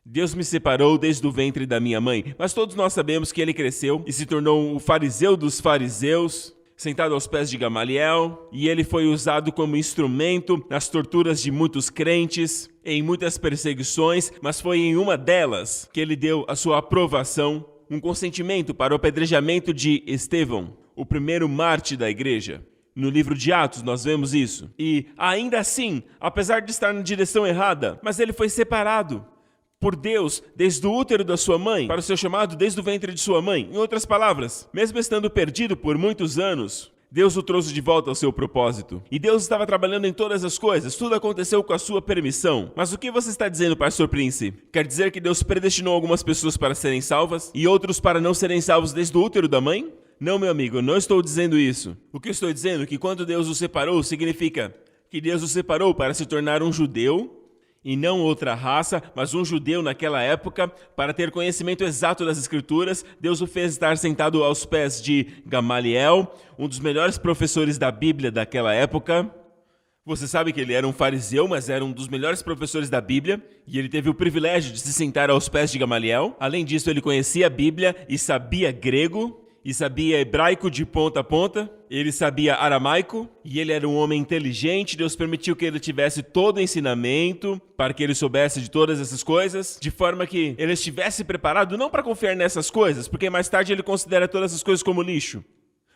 Deus me separou desde o ventre da minha mãe. Mas todos nós sabemos que ele cresceu e se tornou o fariseu dos fariseus, sentado aos pés de Gamaliel, e ele foi usado como instrumento nas torturas de muitos crentes, em muitas perseguições, mas foi em uma delas que ele deu a sua aprovação, um consentimento para o apedrejamento de Estevão, o primeiro mártir da igreja. No livro de Atos nós vemos isso. E ainda assim, apesar de estar na direção errada, mas ele foi separado por Deus desde o útero da sua mãe para o seu chamado desde o ventre de sua mãe. Em outras palavras, mesmo estando perdido por muitos anos, Deus o trouxe de volta ao seu propósito. E Deus estava trabalhando em todas as coisas, tudo aconteceu com a sua permissão. Mas o que você está dizendo, pastor Prince? Quer dizer que Deus predestinou algumas pessoas para serem salvas e outros para não serem salvos desde o útero da mãe? Não, meu amigo, eu não estou dizendo isso. O que eu estou dizendo é que quando Deus o separou, significa que Deus o separou para se tornar um judeu, e não outra raça, mas um judeu naquela época, para ter conhecimento exato das Escrituras. Deus o fez estar sentado aos pés de Gamaliel, um dos melhores professores da Bíblia daquela época. Você sabe que ele era um fariseu, mas era um dos melhores professores da Bíblia, e ele teve o privilégio de se sentar aos pés de Gamaliel. Além disso, ele conhecia a Bíblia e sabia grego, e sabia hebraico de ponta a ponta, ele sabia aramaico, e ele era um homem inteligente. Deus permitiu que ele tivesse todo o ensinamento, para que ele soubesse de todas essas coisas, de forma que ele estivesse preparado não para confiar nessas coisas, porque mais tarde ele considera todas essas coisas como lixo,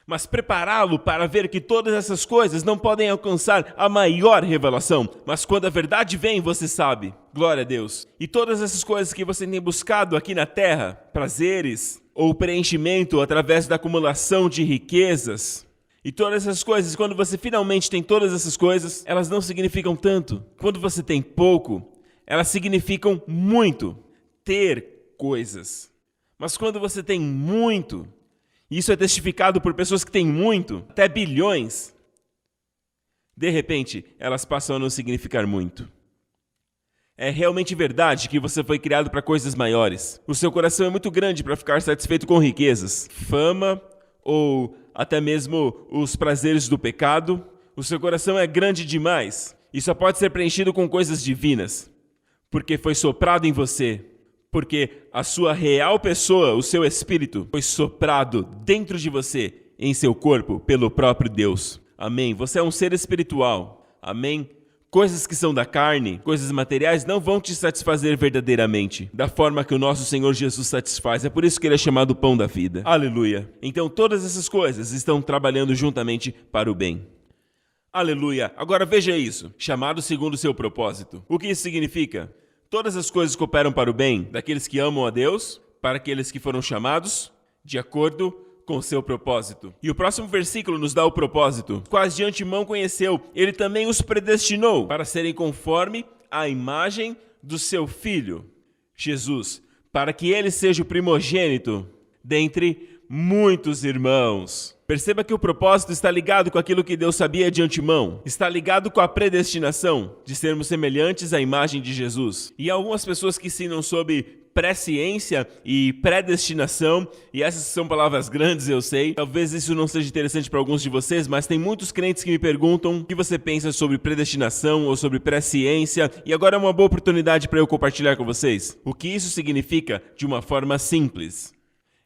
mas prepará-lo para ver que todas essas coisas não podem alcançar a maior revelação. Mas quando a verdade vem, você sabe. Glória a Deus. E todas essas coisas que você tem buscado aqui na terra, prazeres ou preenchimento através da acumulação de riquezas, e todas essas coisas, quando você finalmente tem todas essas coisas, elas não significam tanto. Quando você tem pouco, elas significam muito. Ter coisas. Mas quando você tem muito, isso é testificado por pessoas que têm muito, até bilhões, de repente, elas passam a não significar muito. É realmente verdade que você foi criado para coisas maiores. O seu coração é muito grande para ficar satisfeito com riquezas, fama ou até mesmo os prazeres do pecado. O seu coração é grande demais. E só pode ser preenchido com coisas divinas, porque foi soprado em você, porque a sua real pessoa, o seu espírito, foi soprado dentro de você, em seu corpo, pelo próprio Deus. Amém? Você é um ser espiritual. Amém? Coisas que são da carne, coisas materiais, não vão te satisfazer verdadeiramente, da forma que o nosso Senhor Jesus satisfaz. É por isso que Ele é chamado Pão da Vida. Aleluia. Então todas essas coisas estão trabalhando juntamente para o bem. Aleluia. Agora veja isso. Chamado segundo o seu propósito. O que isso significa? Todas as coisas cooperam para o bem daqueles que amam a Deus, para aqueles que foram chamados de acordo com o seu propósito. E o próximo versículo nos dá o propósito. Quais de antemão conheceu, Ele também os predestinou para serem conforme a imagem do seu Filho, Jesus, para que Ele seja o primogênito dentre muitos irmãos. Perceba que o propósito está ligado com aquilo que Deus sabia de antemão. Está ligado com a predestinação de sermos semelhantes à imagem de Jesus. E há algumas pessoas que ensinam sobre presciência e predestinação, e essas são palavras grandes, eu sei. Talvez isso não seja interessante para alguns de vocês, mas tem muitos crentes que me perguntam o que você pensa sobre predestinação ou sobre presciência, e agora é uma boa oportunidade para eu compartilhar com vocês o que isso significa de uma forma simples.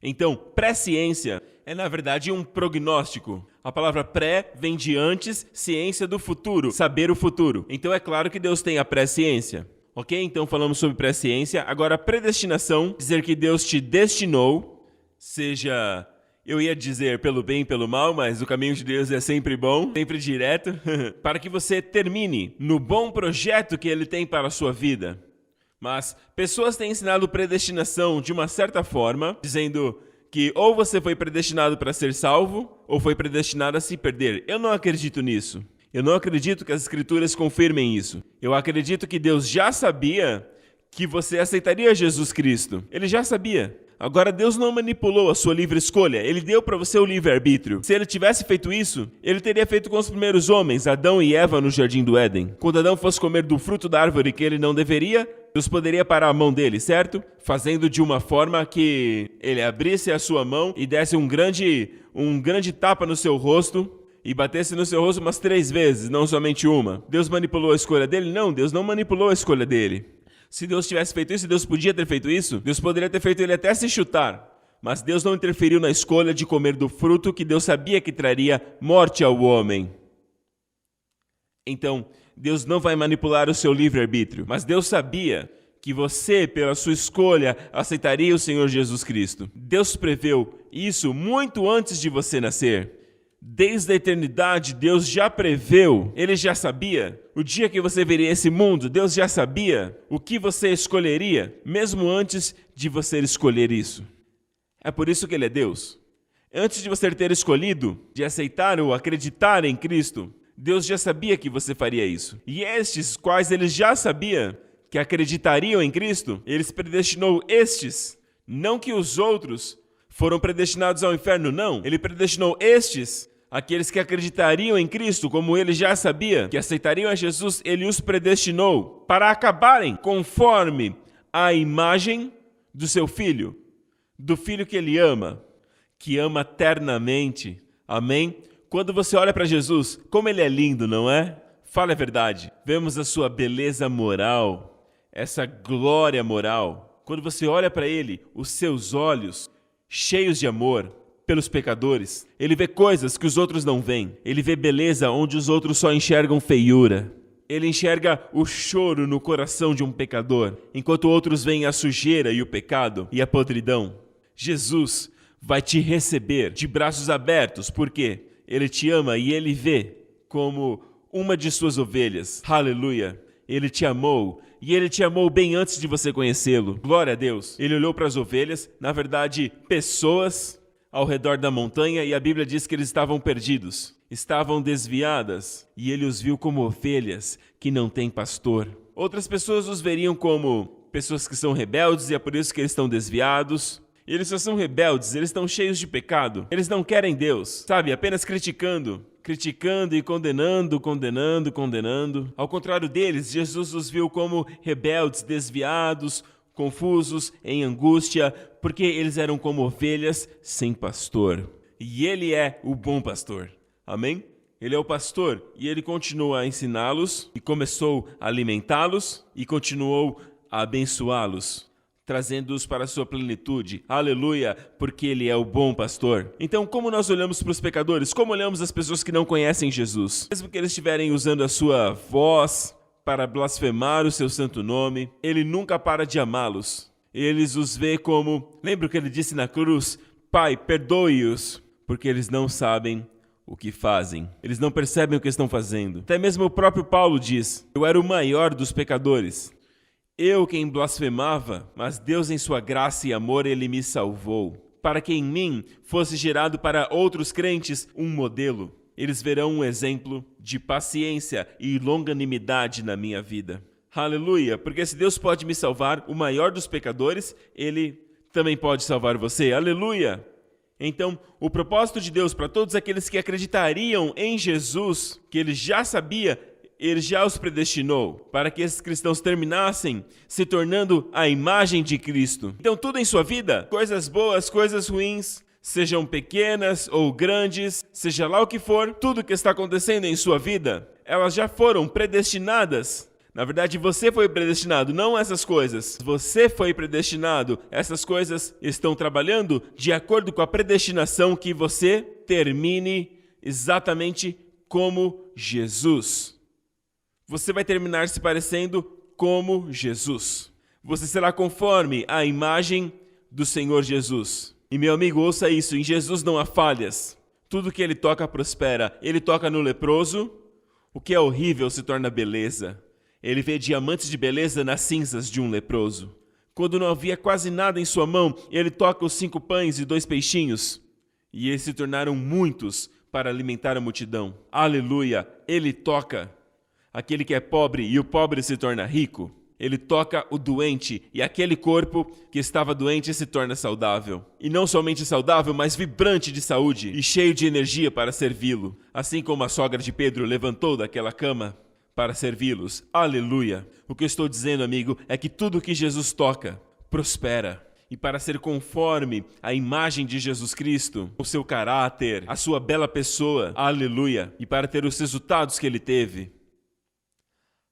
Então, presciência é, na verdade, um prognóstico. A palavra pré vem de antes, ciência do futuro, saber o futuro. Então é claro que Deus tem a presciência. Ok? Então falamos sobre presciência. Agora, predestinação, dizer que Deus te destinou, seja, eu ia dizer pelo bem e pelo mal, mas o caminho de Deus é sempre bom, sempre direto, para que você termine no bom projeto que Ele tem para a sua vida. Mas pessoas têm ensinado predestinação de uma certa forma, dizendo que ou você foi predestinado para ser salvo, ou foi predestinado a se perder. Eu não acredito nisso. Eu não acredito que as Escrituras confirmem isso. Eu acredito que Deus já sabia que você aceitaria Jesus Cristo. Ele já sabia. Agora, Deus não manipulou a sua livre escolha. Ele deu para você o livre-arbítrio. Se Ele tivesse feito isso, Ele teria feito com os primeiros homens, Adão e Eva, no Jardim do Éden. Quando Adão fosse comer do fruto da árvore que ele não deveria, Deus poderia parar a mão dele, certo? Fazendo de uma forma que ele abrisse a sua mão e desse um grande tapa no seu rosto, e batesse no seu rosto umas 3 vezes, não somente uma. Deus manipulou a escolha dele? Não, Deus não manipulou a escolha dele. Se Deus tivesse feito isso, Deus podia ter feito isso? Deus poderia ter feito ele até se chutar. Mas Deus não interferiu na escolha de comer do fruto que Deus sabia que traria morte ao homem. Então, Deus não vai manipular o seu livre-arbítrio. Mas Deus sabia que você, pela sua escolha, aceitaria o Senhor Jesus Cristo. Deus preveu isso muito antes de você nascer. Desde a eternidade, Deus já preveu, Ele já sabia. O dia que você veria esse mundo, Deus já sabia o que você escolheria, mesmo antes de você escolher isso. É por isso que Ele é Deus. Antes de você ter escolhido, de aceitar ou acreditar em Cristo, Deus já sabia que você faria isso. E estes, quais Ele já sabia que acreditariam em Cristo, Ele predestinou estes, não que os outros foram predestinados ao inferno, não. Ele predestinou estes, aqueles que acreditariam em Cristo, como Ele já sabia, que aceitariam a Jesus, Ele os predestinou para acabarem conforme a imagem do seu Filho, do Filho que Ele ama, que ama eternamente. Amém? Quando você olha para Jesus, como Ele é lindo, não é? Fala a verdade. Vemos a sua beleza moral, essa glória moral. Quando você olha para Ele, os seus olhos cheios de amor pelos pecadores. Ele vê coisas que os outros não veem. Ele vê beleza onde os outros só enxergam feiura. Ele enxerga o choro no coração de um pecador, enquanto outros veem a sujeira e o pecado e a podridão. Jesus vai te receber de braços abertos, porque Ele te ama e Ele vê como uma de suas ovelhas. Aleluia! Ele te amou, e Ele te amou bem antes de você conhecê-lo. Glória a Deus! Ele olhou para as ovelhas, na verdade, pessoas ao redor da montanha, e a Bíblia diz que eles estavam perdidos, estavam desviadas, e Ele os viu como ovelhas que não têm pastor. Outras pessoas os veriam como pessoas que são rebeldes, e é por isso que eles estão desviados. E eles só são rebeldes, eles estão cheios de pecado. Eles não querem Deus, sabe? Apenas criticando e condenando. Ao contrário deles, Jesus os viu como rebeldes, desviados, confusos, em angústia, porque eles eram como ovelhas sem pastor. E Ele é o bom pastor. Amém? Ele é o pastor e ele continua a ensiná-los e começou a alimentá-los e continuou a abençoá-los, trazendo-os para a sua plenitude. Aleluia, porque ele é o bom pastor. Então, como nós olhamos para os pecadores? Como olhamos as pessoas que não conhecem Jesus? Mesmo que eles estiverem usando a sua voz para blasfemar o seu santo nome, ele nunca para de amá-los. Ele os vê como, lembra o que ele disse na cruz? Pai, perdoe-os, porque eles não sabem o que fazem. Eles não percebem o que estão fazendo. Até mesmo o próprio Paulo diz: eu era o maior dos pecadores. Eu quem blasfemava, mas Deus em sua graça e amor, ele me salvou. Para que em mim fosse gerado para outros crentes um modelo. Eles verão um exemplo de paciência e longanimidade na minha vida. Aleluia, porque se Deus pode me salvar, o maior dos pecadores, ele também pode salvar você. Aleluia! Então, o propósito de Deus para todos aqueles que acreditariam em Jesus, que ele já sabia, ele já os predestinou, para que esses cristãos terminassem se tornando a imagem de Cristo. Então, tudo em sua vida, coisas boas, coisas ruins, sejam pequenas ou grandes, seja lá o que for, tudo que está acontecendo em sua vida, elas já foram predestinadas. Na verdade, você foi predestinado, não essas coisas. Você foi predestinado. Essas coisas estão trabalhando de acordo com a predestinação que você termine exatamente como Jesus. Você vai terminar se parecendo como Jesus. Você será conforme a imagem do Senhor Jesus. E meu amigo, ouça isso, em Jesus não há falhas. Tudo que ele toca prospera. Ele toca no leproso, o que é horrível se torna beleza. Ele vê diamantes de beleza nas cinzas de um leproso. Quando não havia quase nada em sua mão, ele toca os 5 pães e 2 peixinhos. E eles se tornaram muitos para alimentar a multidão. Aleluia! Ele toca aquele que é pobre e o pobre se torna rico. Ele toca o doente e aquele corpo que estava doente se torna saudável. E não somente saudável, mas vibrante de saúde e cheio de energia para servi-lo. Assim como a sogra de Pedro levantou daquela cama para servi-los. Aleluia! O que eu estou dizendo, amigo, é que tudo que Jesus toca prospera. E para ser conforme a imagem de Jesus Cristo, o seu caráter, a sua bela pessoa, aleluia! E para ter os resultados que ele teve,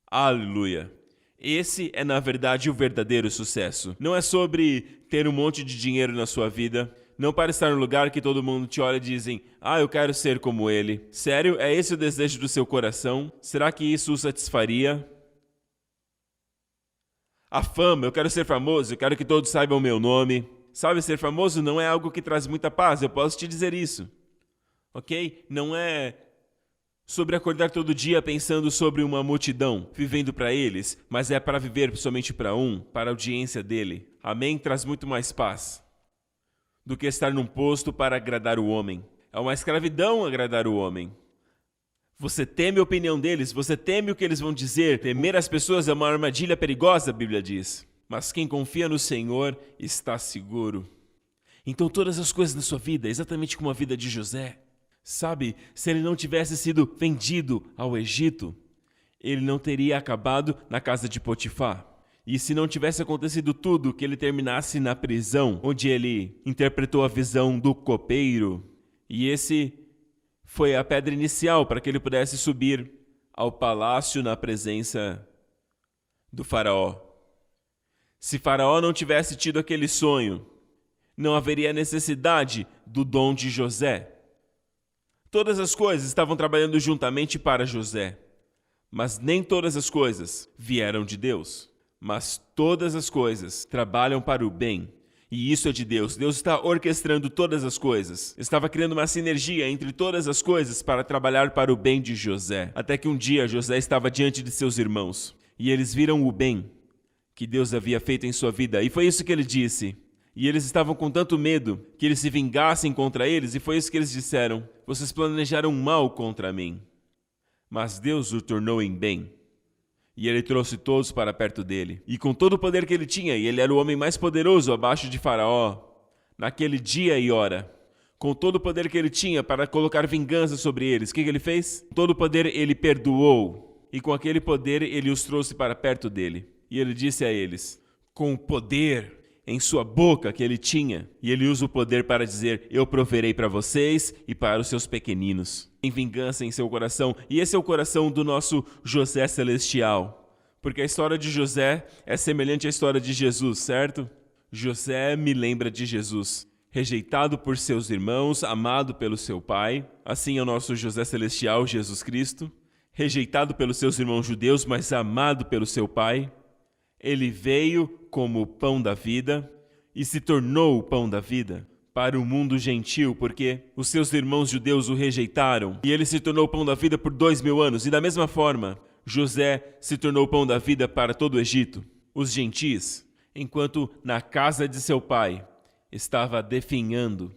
aleluia! Esse é, na verdade, o verdadeiro sucesso. Não é sobre ter um monte de dinheiro na sua vida, não para estar no lugar que todo mundo te olha e dizem: ah, eu quero ser como ele. Sério? É esse o desejo do seu coração? Será que isso o satisfaria? A fama, eu quero ser famoso, eu quero que todos saibam o meu nome. Sabe, ser famoso não é algo que traz muita paz, eu posso te dizer isso. Ok? Não é sobre acordar todo dia pensando sobre uma multidão, vivendo para eles, mas é para viver somente para um, para a audiência dele. Amém? Traz muito mais paz do que estar num posto para agradar o homem. É uma escravidão agradar o homem. Você teme a opinião deles, você teme o que eles vão dizer. Temer as pessoas é uma armadilha perigosa, a Bíblia diz. Mas quem confia no Senhor está seguro. Então todas as coisas na sua vida, exatamente como a vida de José. Sabe, se ele não tivesse sido vendido ao Egito, ele não teria acabado na casa de Potifar. E se não tivesse acontecido tudo, que ele terminasse na prisão, onde ele interpretou a visão do copeiro. E esse foi a pedra inicial para que ele pudesse subir ao palácio na presença do faraó. Se faraó não tivesse tido aquele sonho, não haveria necessidade do dom de José. Todas as coisas estavam trabalhando juntamente para José, mas nem todas as coisas vieram de Deus. Mas todas as coisas trabalham para o bem, e isso é de Deus. Deus está orquestrando todas as coisas. Estava criando uma sinergia entre todas as coisas para trabalhar para o bem de José. Até que um dia José estava diante de seus irmãos, e eles viram o bem que Deus havia feito em sua vida. E foi isso que ele disse. E eles estavam com tanto medo que eles se vingassem contra eles, e foi isso que eles disseram: vocês planejaram mal contra mim, mas Deus o tornou em bem. E ele trouxe todos para perto dele. E com todo o poder que ele tinha, e ele era o homem mais poderoso abaixo de Faraó, naquele dia e hora, com todo o poder que ele tinha para colocar vingança sobre eles, o que ele fez? Com todo o poder ele perdoou. E com aquele poder ele os trouxe para perto dele. E ele disse a eles: com o poder em sua boca que ele tinha. E ele usa o poder para dizer: eu proverei para vocês e para os seus pequeninos. Tem vingança em seu coração. E esse é o coração do nosso José celestial. Porque a história de José é semelhante à história de Jesus, certo? José me lembra de Jesus. Rejeitado por seus irmãos, amado pelo seu pai. Assim é o nosso José celestial, Jesus Cristo. Rejeitado pelos seus irmãos judeus, mas amado pelo seu pai. Ele veio como o pão da vida e se tornou o pão da vida para o mundo gentil, porque os seus irmãos judeus o rejeitaram e ele se tornou o pão da vida por 2000 anos. E da mesma forma, José se tornou o pão da vida para todo o Egito, os gentis, enquanto na casa de seu pai estava definhando,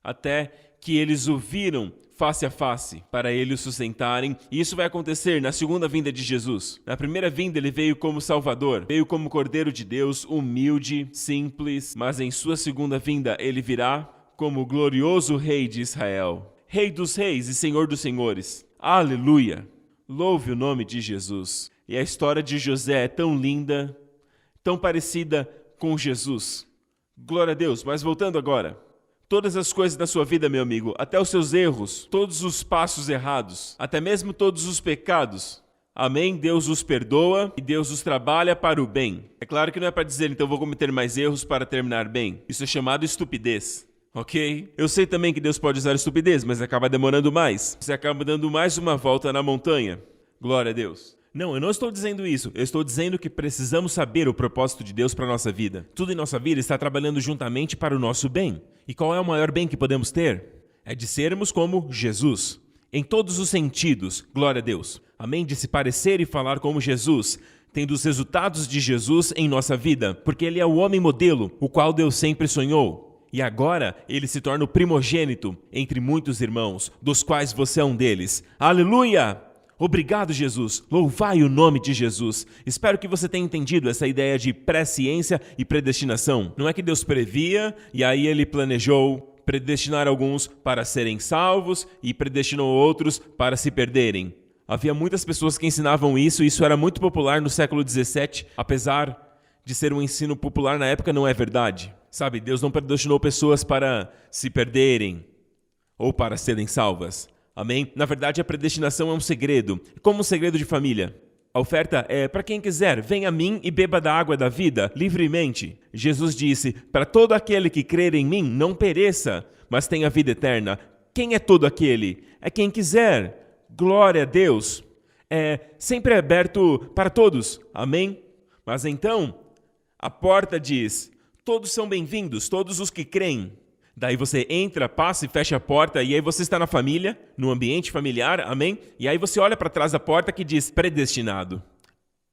até que eles o viram face a face, para ele o sustentarem, e isso vai acontecer na segunda vinda de Jesus. Na primeira vinda ele veio como Salvador, veio como Cordeiro de Deus, humilde, simples, mas em sua segunda vinda ele virá como o glorioso Rei de Israel, Rei dos reis e Senhor dos senhores. Aleluia! Louve o nome de Jesus. E a história de José é tão linda, tão parecida com Jesus. Glória a Deus, mas voltando agora. Todas as coisas da sua vida, meu amigo, até os seus erros, todos os passos errados, até mesmo todos os pecados. Amém? Deus os perdoa e Deus os trabalha para o bem. É claro que não é para dizer, então vou cometer mais erros para terminar bem. Isso é chamado estupidez, ok? Eu sei também que Deus pode usar estupidez, mas acaba demorando mais. Você acaba dando mais uma volta na montanha. Glória a Deus. Não, eu não estou dizendo isso. Eu estou dizendo que precisamos saber o propósito de Deus para a nossa vida. Tudo em nossa vida está trabalhando juntamente para o nosso bem. E qual é o maior bem que podemos ter? É de sermos como Jesus. Em todos os sentidos. Glória a Deus. Amém? De se parecer e falar como Jesus, tendo os resultados de Jesus em nossa vida. Porque Ele é o homem modelo, o qual Deus sempre sonhou. E agora Ele se torna o primogênito entre muitos irmãos, dos quais você é um deles. Aleluia! Obrigado, Jesus. Louvai o nome de Jesus. Espero que você tenha entendido essa ideia de presciência e predestinação. Não é que Deus previa e aí Ele planejou predestinar alguns para serem salvos e predestinou outros para se perderem. Havia muitas pessoas que ensinavam isso e isso era muito popular no século XVII, apesar de ser um ensino popular na época, não é verdade. Sabe, Deus não predestinou pessoas para se perderem ou para serem salvas. Amém? Na verdade, a predestinação é um segredo, como um segredo de família. A oferta é para quem quiser, venha a mim e beba da água da vida, livremente. Jesus disse, para todo aquele que crer em mim, não pereça, mas tenha vida eterna. Quem é todo aquele? É quem quiser. Glória a Deus. É sempre aberto para todos. Amém? Mas então, a porta diz, todos são bem-vindos, todos os que creem. Daí você entra, passa e fecha a porta e aí você está na família, no ambiente familiar, amém? E aí você olha para trás da porta que diz predestinado,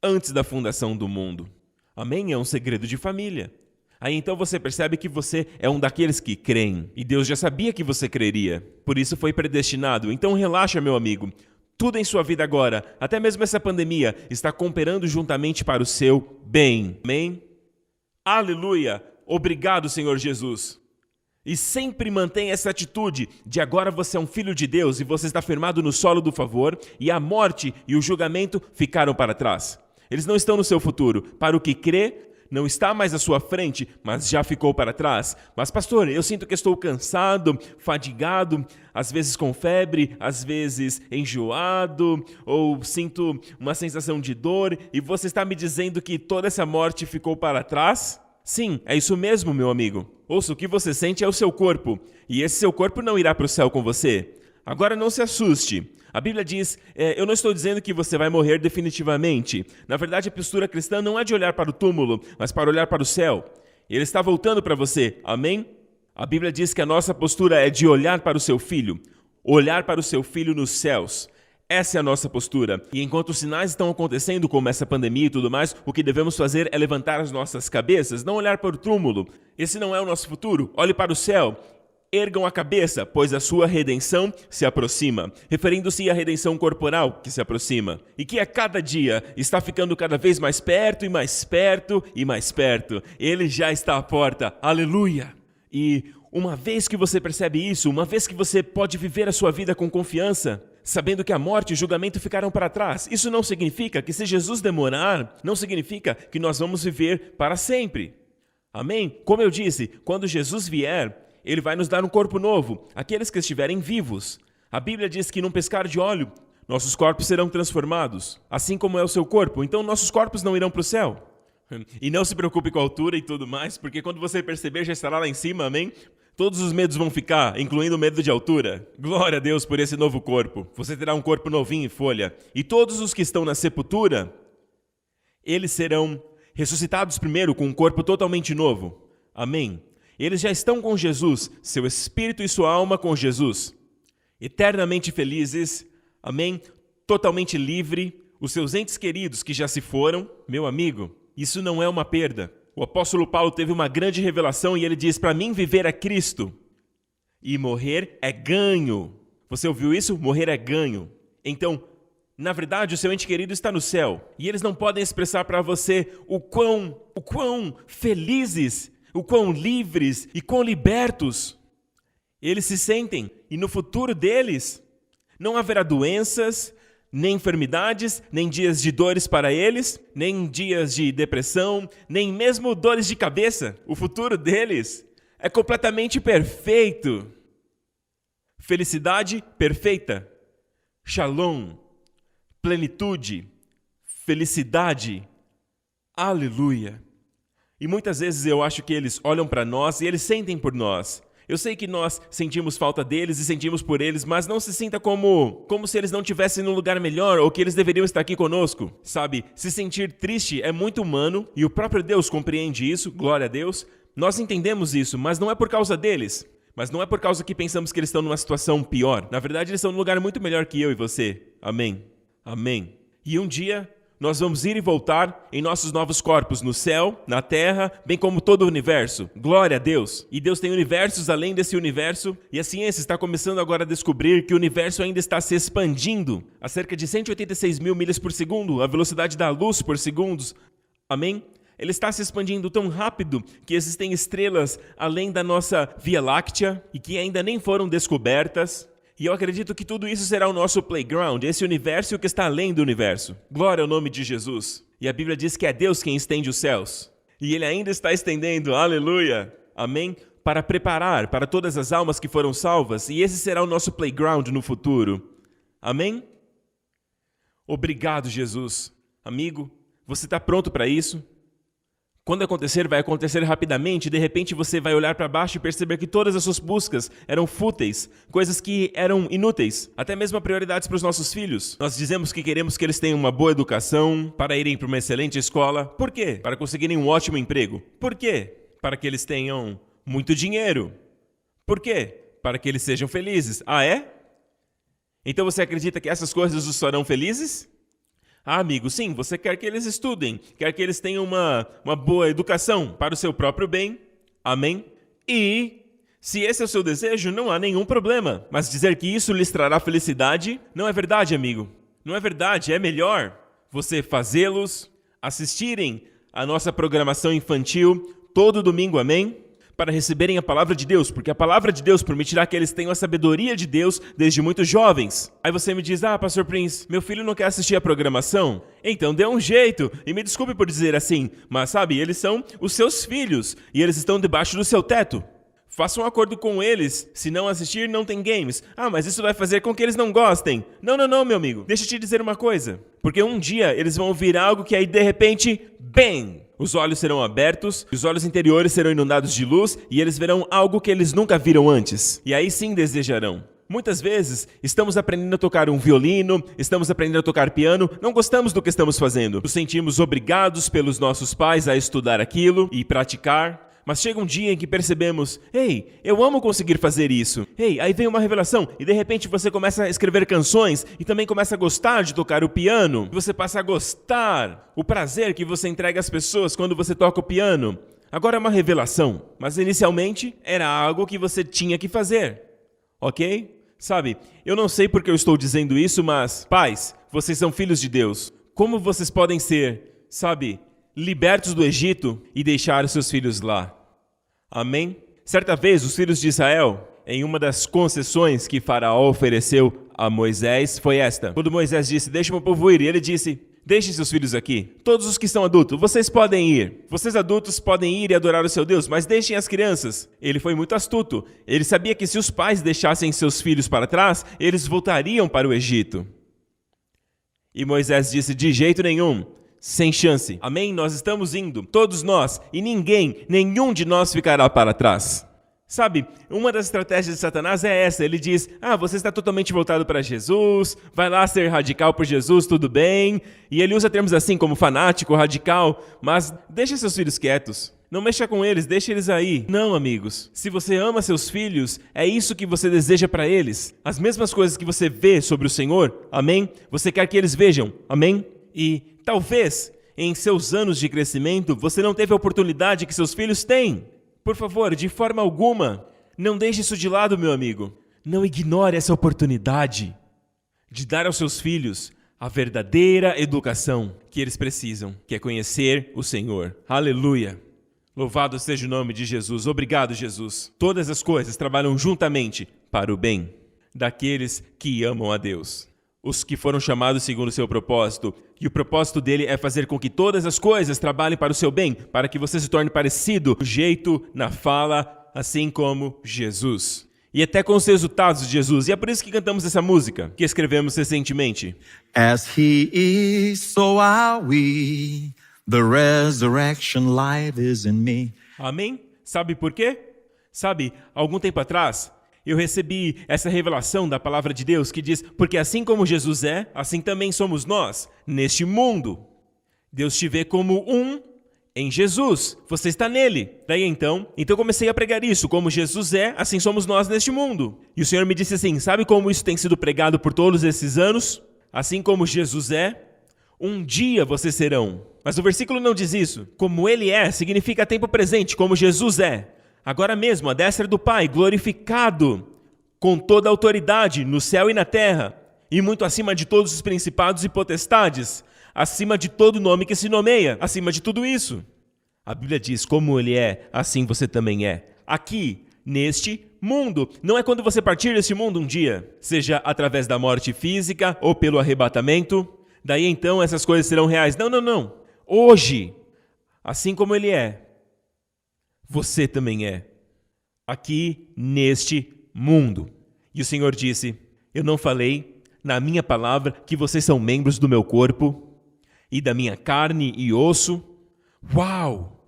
antes da fundação do mundo. Amém? É um segredo de família. Aí então você percebe que você é um daqueles que creem. E Deus já sabia que você creria, por isso foi predestinado. Então relaxa, meu amigo. Tudo em sua vida agora, até mesmo essa pandemia, está cooperando juntamente para o seu bem. Amém? Aleluia! Obrigado, Senhor Jesus. E sempre mantenha essa atitude de agora você é um filho de Deus e você está firmado no solo do favor e a morte e o julgamento ficaram para trás. Eles não estão no seu futuro. Para o que crê, não está mais à sua frente, mas já ficou para trás. Mas pastor, eu sinto que estou cansado, fadigado, às vezes com febre, às vezes enjoado, ou sinto uma sensação de dor e você está me dizendo que toda essa morte ficou para trás? Sim, é isso mesmo, meu amigo. Ouça, o que você sente é o seu corpo, e esse seu corpo não irá para o céu com você. Agora não se assuste. A Bíblia diz, eu não estou dizendo que você vai morrer definitivamente. Na verdade, a postura cristã não é de olhar para o túmulo, mas para olhar para o céu. Ele está voltando para você, amém? A Bíblia diz que a nossa postura é de olhar para o seu filho, olhar para o seu filho nos céus. Essa é a nossa postura. E enquanto os sinais estão acontecendo, como essa pandemia e tudo mais, o que devemos fazer é levantar as nossas cabeças, não olhar para o túmulo. Esse não é o nosso futuro. Olhe para o céu. Ergam a cabeça, pois a sua redenção se aproxima. Referindo-se à redenção corporal que se aproxima. E que a cada dia está ficando cada vez mais perto e mais perto e mais perto. Ele já está à porta. Aleluia! E uma vez que você percebe isso, uma vez que você pode viver a sua vida com confiança, sabendo que a morte e o julgamento ficaram para trás, isso não significa que se Jesus demorar, não significa que nós vamos viver para sempre. Amém? Como eu disse, quando Jesus vier, Ele vai nos dar um corpo novo, aqueles que estiverem vivos. A Bíblia diz que num piscar de olho, nossos corpos serão transformados, assim como é o seu corpo. Então nossos corpos não irão para o céu. E não se preocupe com a altura e tudo mais, porque quando você perceber, já estará lá em cima, amém? Todos os medos vão ficar, incluindo o medo de altura. Glória a Deus por esse novo corpo. Você terá um corpo novinho em folha. E todos os que estão na sepultura, eles serão ressuscitados primeiro com um corpo totalmente novo. Amém? Eles já estão com Jesus, seu espírito e sua alma com Jesus. Eternamente felizes, amém? Totalmente livre. Os seus entes queridos que já se foram, meu amigo, isso não é uma perda. O apóstolo Paulo teve uma grande revelação e ele diz, para mim viver é Cristo e morrer é ganho. Você ouviu isso? Morrer é ganho. Então, na verdade, o seu ente querido está no céu e eles não podem expressar para você o quão felizes, o quão livres e quão libertos eles se sentem. E no futuro deles não haverá doenças, nem enfermidades, nem dias de dores para eles, nem dias de depressão, nem mesmo dores de cabeça. O futuro deles é completamente perfeito. Felicidade perfeita. Shalom. Plenitude. Felicidade. Aleluia. E muitas vezes eu acho que eles olham para nós e eles sentem por nós. Eu sei que nós sentimos falta deles e sentimos por eles, mas não se sinta como se eles não estivessem num lugar melhor ou que eles deveriam estar aqui conosco. Sabe, se sentir triste é muito humano e o próprio Deus compreende isso, glória a Deus. Nós entendemos isso, mas não é por causa deles. Mas não é por causa que pensamos que eles estão numa situação pior. Na verdade, eles estão num lugar muito melhor que eu e você. Amém. Amém. E um dia nós vamos ir e voltar em nossos novos corpos no céu, na terra, bem como todo o universo. Glória a Deus! E Deus tem universos além desse universo, e a ciência está começando agora a descobrir que o universo ainda está se expandindo a cerca de 186 mil milhas por segundo, a velocidade da luz por segundos. Amém? Ele está se expandindo tão rápido que existem estrelas além da nossa Via Láctea e que ainda nem foram descobertas. E eu acredito que tudo isso será o nosso playground, esse universo e o que está além do universo. Glória ao nome de Jesus. E a Bíblia diz que é Deus quem estende os céus. E Ele ainda está estendendo, aleluia, amém? Para preparar para todas as almas que foram salvas. E esse será o nosso playground no futuro. Amém? Obrigado, Jesus. Amigo, você está pronto para isso? Quando acontecer, vai acontecer rapidamente, de repente você vai olhar para baixo e perceber que todas as suas buscas eram fúteis, coisas que eram inúteis, até mesmo prioridades para os nossos filhos. Nós dizemos que queremos que eles tenham uma boa educação, para irem para uma excelente escola. Por quê? Para conseguirem um ótimo emprego. Por quê? Para que eles tenham muito dinheiro. Por quê? Para que eles sejam felizes. Ah, é? Então você acredita que essas coisas os farão felizes? Ah, amigo, sim, você quer que eles estudem, quer que eles tenham uma boa educação para o seu próprio bem. Amém? E, se esse é o seu desejo, não há nenhum problema. Mas dizer que isso lhes trará felicidade, não é verdade, amigo. Não é verdade, é melhor você fazê-los assistirem à nossa programação infantil todo domingo, amém? Para receberem a palavra de Deus, porque a palavra de Deus permitirá que eles tenham a sabedoria de Deus desde muito jovens. Aí você me diz, Pastor Prince, meu filho não quer assistir a programação? Então dê um jeito, e me desculpe por dizer assim, mas sabe, eles são os seus filhos, e eles estão debaixo do seu teto. Faça um acordo com eles, se não assistir, não tem games. Mas isso vai fazer com que eles não gostem. Não, meu amigo, deixa eu te dizer uma coisa. Porque um dia eles vão ouvir algo que aí de repente, bam! Os olhos serão abertos, os olhos interiores serão inundados de luz e eles verão algo que eles nunca viram antes. E aí sim desejarão. Muitas vezes, estamos aprendendo a tocar um violino, estamos aprendendo a tocar piano, não gostamos do que estamos fazendo. Nos sentimos obrigados pelos nossos pais a estudar aquilo e praticar. Mas chega um dia em que percebemos, eu amo conseguir fazer isso. Aí vem uma revelação e de repente você começa a escrever canções e também começa a gostar de tocar o piano. E você passa a gostar o prazer que você entrega às pessoas quando você toca o piano. Agora é uma revelação, mas inicialmente era algo que você tinha que fazer, ok? Sabe, eu não sei porque eu estou dizendo isso, mas pais, vocês são filhos de Deus. Como vocês podem ser, libertos do Egito e deixar os seus filhos lá? Amém? Certa vez, os filhos de Israel, em uma das concessões que Faraó ofereceu a Moisés, foi esta. Quando Moisés disse, deixa o meu povo ir, e ele disse, Deixe seus filhos aqui. Todos os que são adultos, vocês podem ir. Vocês adultos podem ir e adorar o seu Deus, mas deixem as crianças. Ele foi muito astuto. Ele sabia que se os pais deixassem seus filhos para trás, eles voltariam para o Egito. E Moisés disse, de jeito nenhum, sem chance. Amém? Nós estamos indo, todos nós, e nenhum de nós ficará para trás. Sabe, uma das estratégias de Satanás é essa. Ele diz, você está totalmente voltado para Jesus, vai lá ser radical por Jesus, tudo bem. E ele usa termos assim como fanático, radical, mas deixa seus filhos quietos. Não mexa com eles, deixa eles aí. Não, amigos. Se você ama seus filhos, é isso que você deseja para eles. As mesmas coisas que você vê sobre o Senhor, amém? Você quer que eles vejam, amém? E talvez, em seus anos de crescimento, você não teve a oportunidade que seus filhos têm. Por favor, de forma alguma, não deixe isso de lado, meu amigo. Não ignore essa oportunidade de dar aos seus filhos a verdadeira educação que eles precisam, que é conhecer o Senhor. Aleluia! Louvado seja o nome de Jesus. Obrigado, Jesus. Todas as coisas trabalham juntamente para o bem daqueles que amam a Deus. Os que foram chamados segundo o seu propósito. E o propósito dele é fazer com que todas as coisas trabalhem para o seu bem, para que você se torne parecido no jeito, na fala, assim como Jesus. E até com os resultados de Jesus. E é por isso que cantamos essa música, que escrevemos recentemente. As he is, so are we. The resurrection life is in me. Amém? Sabe por quê? Sabe, algum tempo atrás, eu recebi essa revelação da palavra de Deus que diz, porque assim como Jesus é, assim também somos nós, neste mundo. Deus te vê como um em Jesus, você está nele. Daí então comecei a pregar isso, como Jesus é, assim somos nós neste mundo. E o Senhor me disse assim, sabe como isso tem sido pregado por todos esses anos? Assim como Jesus é, um dia vocês serão. Mas o versículo não diz isso. Como ele é, significa tempo presente, como Jesus é. Agora mesmo, à destra do Pai, glorificado com toda a autoridade no céu e na terra, e muito acima de todos os principados e potestades, acima de todo nome que se nomeia, acima de tudo isso. A Bíblia diz, como ele é, assim você também é. Aqui, neste mundo. Não é quando você partir deste mundo um dia, seja através da morte física ou pelo arrebatamento. Daí então essas coisas serão reais. Não. Hoje, assim como ele é, você também é, aqui neste mundo. E o Senhor disse, eu não falei na minha palavra que vocês são membros do meu corpo e da minha carne e osso? Uau!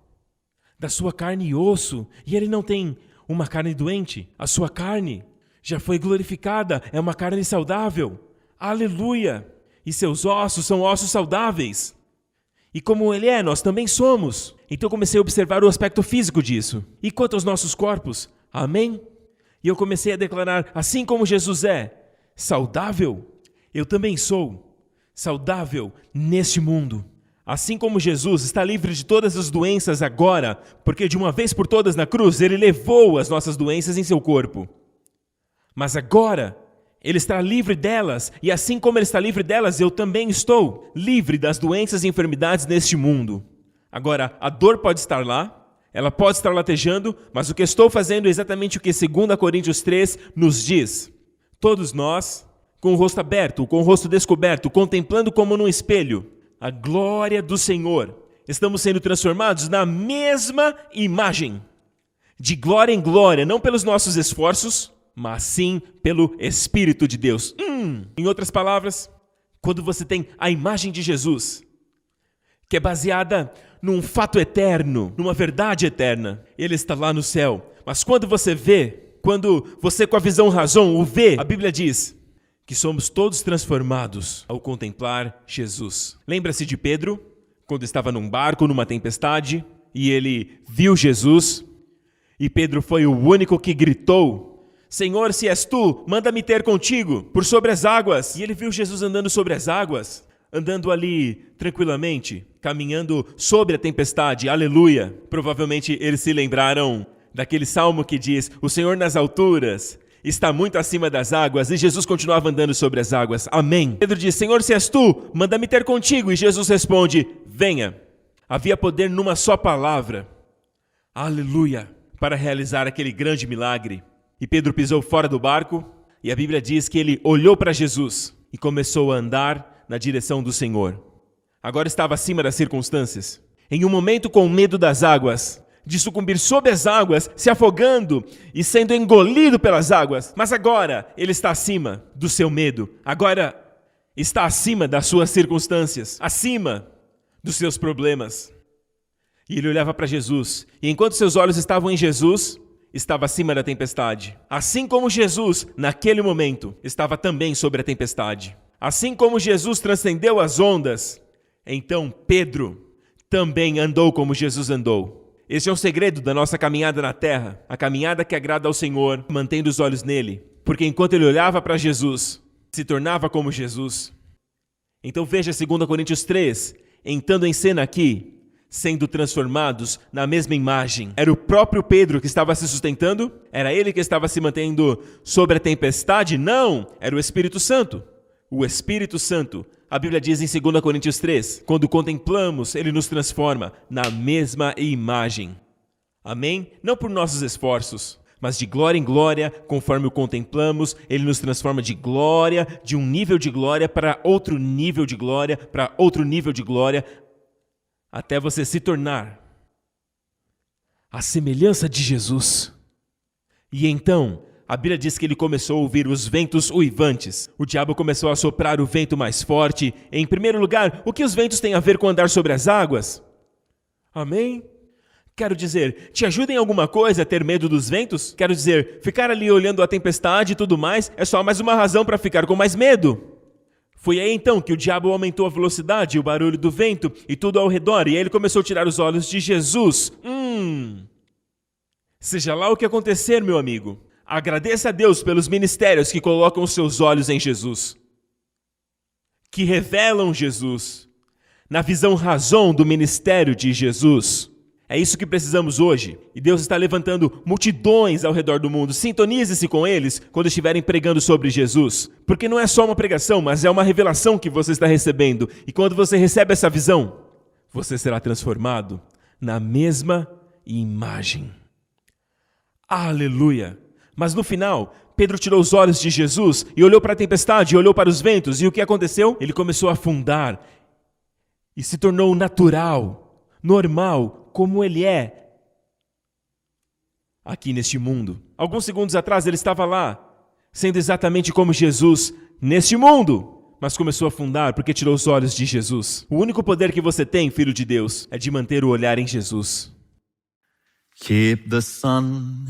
Da sua carne e osso. E ele não tem uma carne doente. A sua carne já foi glorificada, é uma carne saudável. Aleluia! E seus ossos são ossos saudáveis. E como ele é, nós também somos. Então eu comecei a observar o aspecto físico disso. E quanto aos nossos corpos? Amém? E eu comecei a declarar, assim como Jesus é saudável, eu também sou saudável neste mundo. Assim como Jesus está livre de todas as doenças agora, porque de uma vez por todas na cruz, ele levou as nossas doenças em seu corpo. Mas agora, ele está livre delas, e assim como ele está livre delas, eu também estou livre das doenças e enfermidades neste mundo. Agora, a dor pode estar lá, ela pode estar latejando, mas o que estou fazendo é exatamente o que 2 Coríntios 3 nos diz. Todos nós, com o rosto aberto, com o rosto descoberto, contemplando como num espelho a glória do Senhor, estamos sendo transformados na mesma imagem, de glória em glória, não pelos nossos esforços, mas sim pelo Espírito de Deus. Em outras palavras, quando você tem a imagem de Jesus, que é baseada num fato eterno, numa verdade eterna, ele está lá no céu. Mas quando você com a visão razão o vê, a Bíblia diz que somos todos transformados ao contemplar Jesus. Lembra-se de Pedro, quando estava num barco, numa tempestade, e ele viu Jesus, e Pedro foi o único que gritou, Senhor, se és tu, manda-me ter contigo por sobre as águas. E ele viu Jesus andando sobre as águas, andando ali tranquilamente, caminhando sobre a tempestade, aleluia. Provavelmente eles se lembraram daquele salmo que diz, o Senhor nas alturas está muito acima das águas, e Jesus continuava andando sobre as águas, amém. Pedro diz, Senhor, se és tu, manda-me ter contigo, e Jesus responde, venha. Havia poder numa só palavra, aleluia, para realizar aquele grande milagre. E Pedro pisou fora do barco, e a Bíblia diz que ele olhou para Jesus e começou a andar na direção do Senhor. Agora estava acima das circunstâncias. Em um momento com medo das águas, de sucumbir sob as águas, se afogando e sendo engolido pelas águas. Mas agora ele está acima do seu medo. Agora está acima das suas circunstâncias, acima dos seus problemas. E ele olhava para Jesus. E enquanto seus olhos estavam em Jesus, estava acima da tempestade. Assim como Jesus, naquele momento, estava também sobre a tempestade. Assim como Jesus transcendeu as ondas, então Pedro também andou como Jesus andou. Esse é um segredo da nossa caminhada na terra, a caminhada que agrada ao Senhor, mantendo os olhos nele. Porque enquanto ele olhava para Jesus, se tornava como Jesus. Então veja 2 Coríntios 3, entrando em cena aqui, sendo transformados na mesma imagem. Era o próprio Pedro que estava se sustentando? Era ele que estava se mantendo sobre a tempestade? Não, era o Espírito Santo. O Espírito Santo, a Bíblia diz em 2 Coríntios 3, quando contemplamos, ele nos transforma na mesma imagem. Amém? Não por nossos esforços, mas de glória em glória, conforme o contemplamos, ele nos transforma de glória, de um nível de glória para outro nível de glória, para outro nível de glória, até você se tornar a semelhança de Jesus. E então, a Bíblia diz que ele começou a ouvir os ventos uivantes. O diabo começou a soprar o vento mais forte. Em primeiro lugar, o que os ventos têm a ver com andar sobre as águas? Amém? Quero dizer, te ajuda em alguma coisa a ter medo dos ventos? Quero dizer, ficar ali olhando a tempestade e tudo mais é só mais uma razão para ficar com mais medo. Foi aí então que o diabo aumentou a velocidade, o barulho do vento e tudo ao redor. E aí ele começou a tirar os olhos de Jesus. Seja lá o que acontecer, meu amigo, agradeça a Deus pelos ministérios que colocam os seus olhos em Jesus, que revelam Jesus, na visão razão do ministério de Jesus. É isso que precisamos hoje. E Deus está levantando multidões ao redor do mundo. Sintonize-se com eles quando estiverem pregando sobre Jesus. Porque não é só uma pregação, mas é uma revelação que você está recebendo. E quando você recebe essa visão, você será transformado na mesma imagem. Aleluia! Mas no final, Pedro tirou os olhos de Jesus e olhou para a tempestade, e olhou para os ventos. E o que aconteceu? Ele começou a afundar e se tornou natural, normal, como ele é aqui neste mundo. Alguns segundos atrás ele estava lá, sendo exatamente como Jesus neste mundo, mas começou a afundar porque tirou os olhos de Jesus. O único poder que você tem, filho de Deus, é de manter o olhar em Jesus. Keep the sun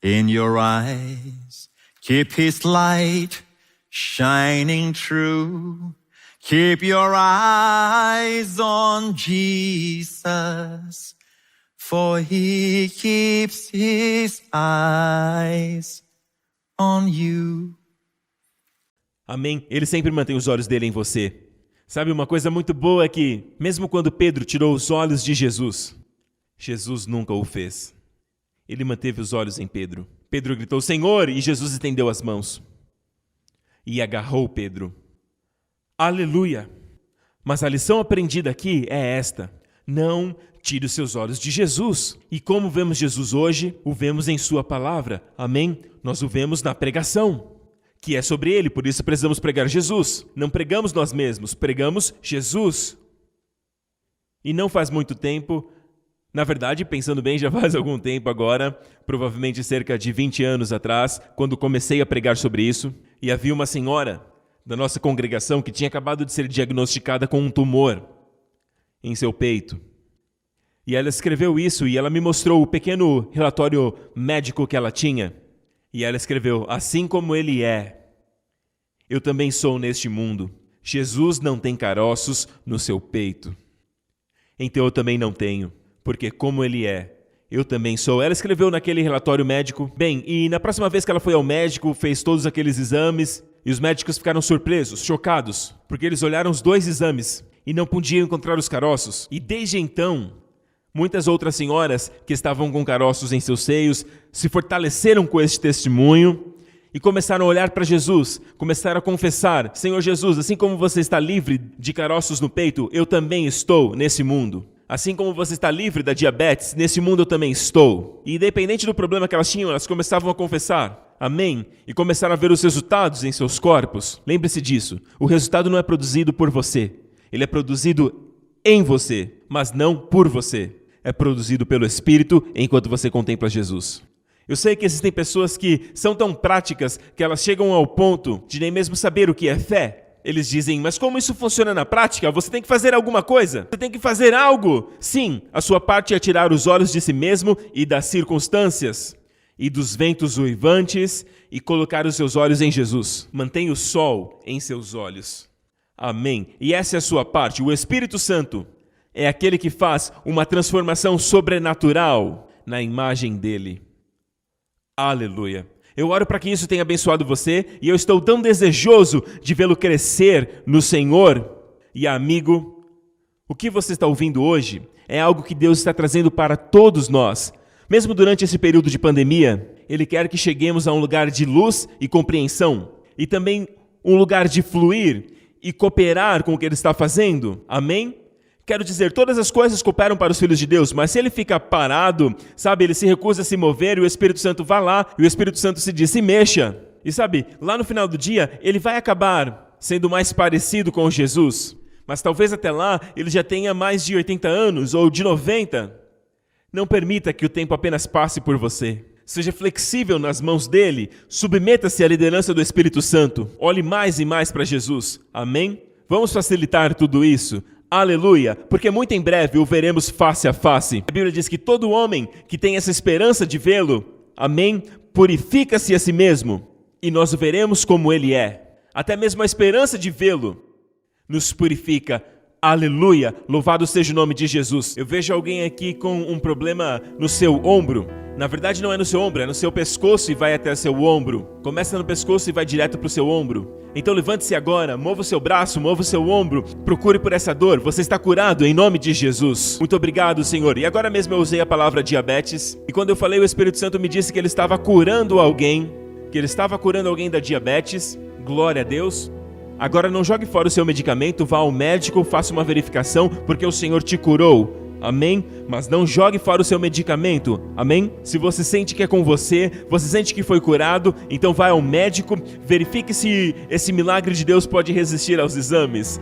in your eyes. Keep his light shining true. Keep your eyes on Jesus, for he keeps his eyes on you. Amém? Ele sempre mantém os olhos dele em você. Sabe, uma coisa muito boa é que, mesmo quando Pedro tirou os olhos de Jesus, Jesus nunca o fez. Ele manteve os olhos em Pedro. Pedro gritou, Senhor, e Jesus estendeu as mãos e agarrou Pedro. Aleluia! Mas a lição aprendida aqui é esta: não tire os seus olhos de Jesus. E como vemos Jesus hoje, o vemos em sua palavra. Amém? Nós o vemos na pregação, que é sobre ele, por isso precisamos pregar Jesus. Não pregamos nós mesmos, pregamos Jesus. E não faz muito tempo, na verdade, pensando bem, já faz algum tempo agora, provavelmente cerca de 20 anos atrás, quando comecei a pregar sobre isso, e havia uma senhora da nossa congregação que tinha acabado de ser diagnosticada com um tumor em seu peito. E ela escreveu isso e ela me mostrou o pequeno relatório médico que ela tinha. E ela escreveu, assim como ele é, eu também sou neste mundo. Jesus não tem caroços no seu peito. Então eu também não tenho, porque como ele é, eu também sou. Ela escreveu naquele relatório médico. Bem, e na próxima vez que ela foi ao médico, fez todos aqueles exames, e os médicos ficaram surpresos, chocados, porque eles olharam os 2 exames e não podiam encontrar os caroços. E desde então, muitas outras senhoras que estavam com caroços em seus seios se fortaleceram com este testemunho e começaram a olhar para Jesus, começaram a confessar, Senhor Jesus, assim como você está livre de caroços no peito, eu também estou nesse mundo. Assim como você está livre da diabetes, nesse mundo eu também estou. E independente do problema que elas tinham, elas começavam a confessar. Amém? E começaram a ver os resultados em seus corpos. Lembre-se disso. O resultado não é produzido por você. Ele é produzido em você, mas não por você. É produzido pelo Espírito enquanto você contempla Jesus. Eu sei que existem pessoas que são tão práticas que elas chegam ao ponto de nem mesmo saber o que é fé. Eles dizem, mas como isso funciona na prática? Você tem que fazer alguma coisa. Você tem que fazer algo. Sim, a sua parte é tirar os olhos de si mesmo e das circunstâncias e dos ventos uivantes e colocar os seus olhos em Jesus. Mantenha o sol em seus olhos. Amém. E essa é a sua parte. O Espírito Santo é aquele que faz uma transformação sobrenatural na imagem dele. Aleluia. Eu oro para que isso tenha abençoado você e eu estou tão desejoso de vê-lo crescer no Senhor. E amigo, o que você está ouvindo hoje é algo que Deus está trazendo para todos nós. Mesmo durante esse período de pandemia, Ele quer que cheguemos a um lugar de luz e compreensão e também um lugar de fluir e cooperar com o que Ele está fazendo. Amém? Quero dizer, todas as coisas cooperam para os filhos de Deus, mas se ele fica parado, sabe, ele se recusa a se mover e o Espírito Santo vai lá e o Espírito Santo se diz, se mexa. E sabe, lá no final do dia, ele vai acabar sendo mais parecido com Jesus, mas talvez até lá ele já tenha mais de 80 anos ou de 90. Não permita que o tempo apenas passe por você. Seja flexível nas mãos dele, submeta-se à liderança do Espírito Santo. Olhe mais e mais para Jesus. Amém? Vamos facilitar tudo isso. Aleluia, porque muito em breve o veremos face a face. A Bíblia diz que todo homem que tem essa esperança de vê-lo, amém, purifica-se a si mesmo e nós o veremos como ele é. Até mesmo a esperança de vê-lo nos purifica. Aleluia, louvado seja o nome de Jesus. Eu vejo alguém aqui com um problema no seu ombro. Na verdade não é no seu ombro, é no seu pescoço e vai até seu ombro. Começa no pescoço e vai direto para o seu ombro. Então levante-se agora, mova o seu braço, mova o seu ombro, procure por essa dor. Você está curado em nome de Jesus. Muito obrigado, Senhor. E agora mesmo eu usei a palavra diabetes. E quando eu falei, o Espírito Santo me disse que Ele estava curando alguém. Que Ele estava curando alguém da diabetes. Glória a Deus. Agora não jogue fora o seu medicamento, vá ao médico, faça uma verificação, porque o Senhor te curou. Amém? Mas não jogue fora o seu medicamento. Amém? Se você sente que é com você, você sente que foi curado, então vai ao médico, verifique se esse milagre de Deus pode resistir aos exames.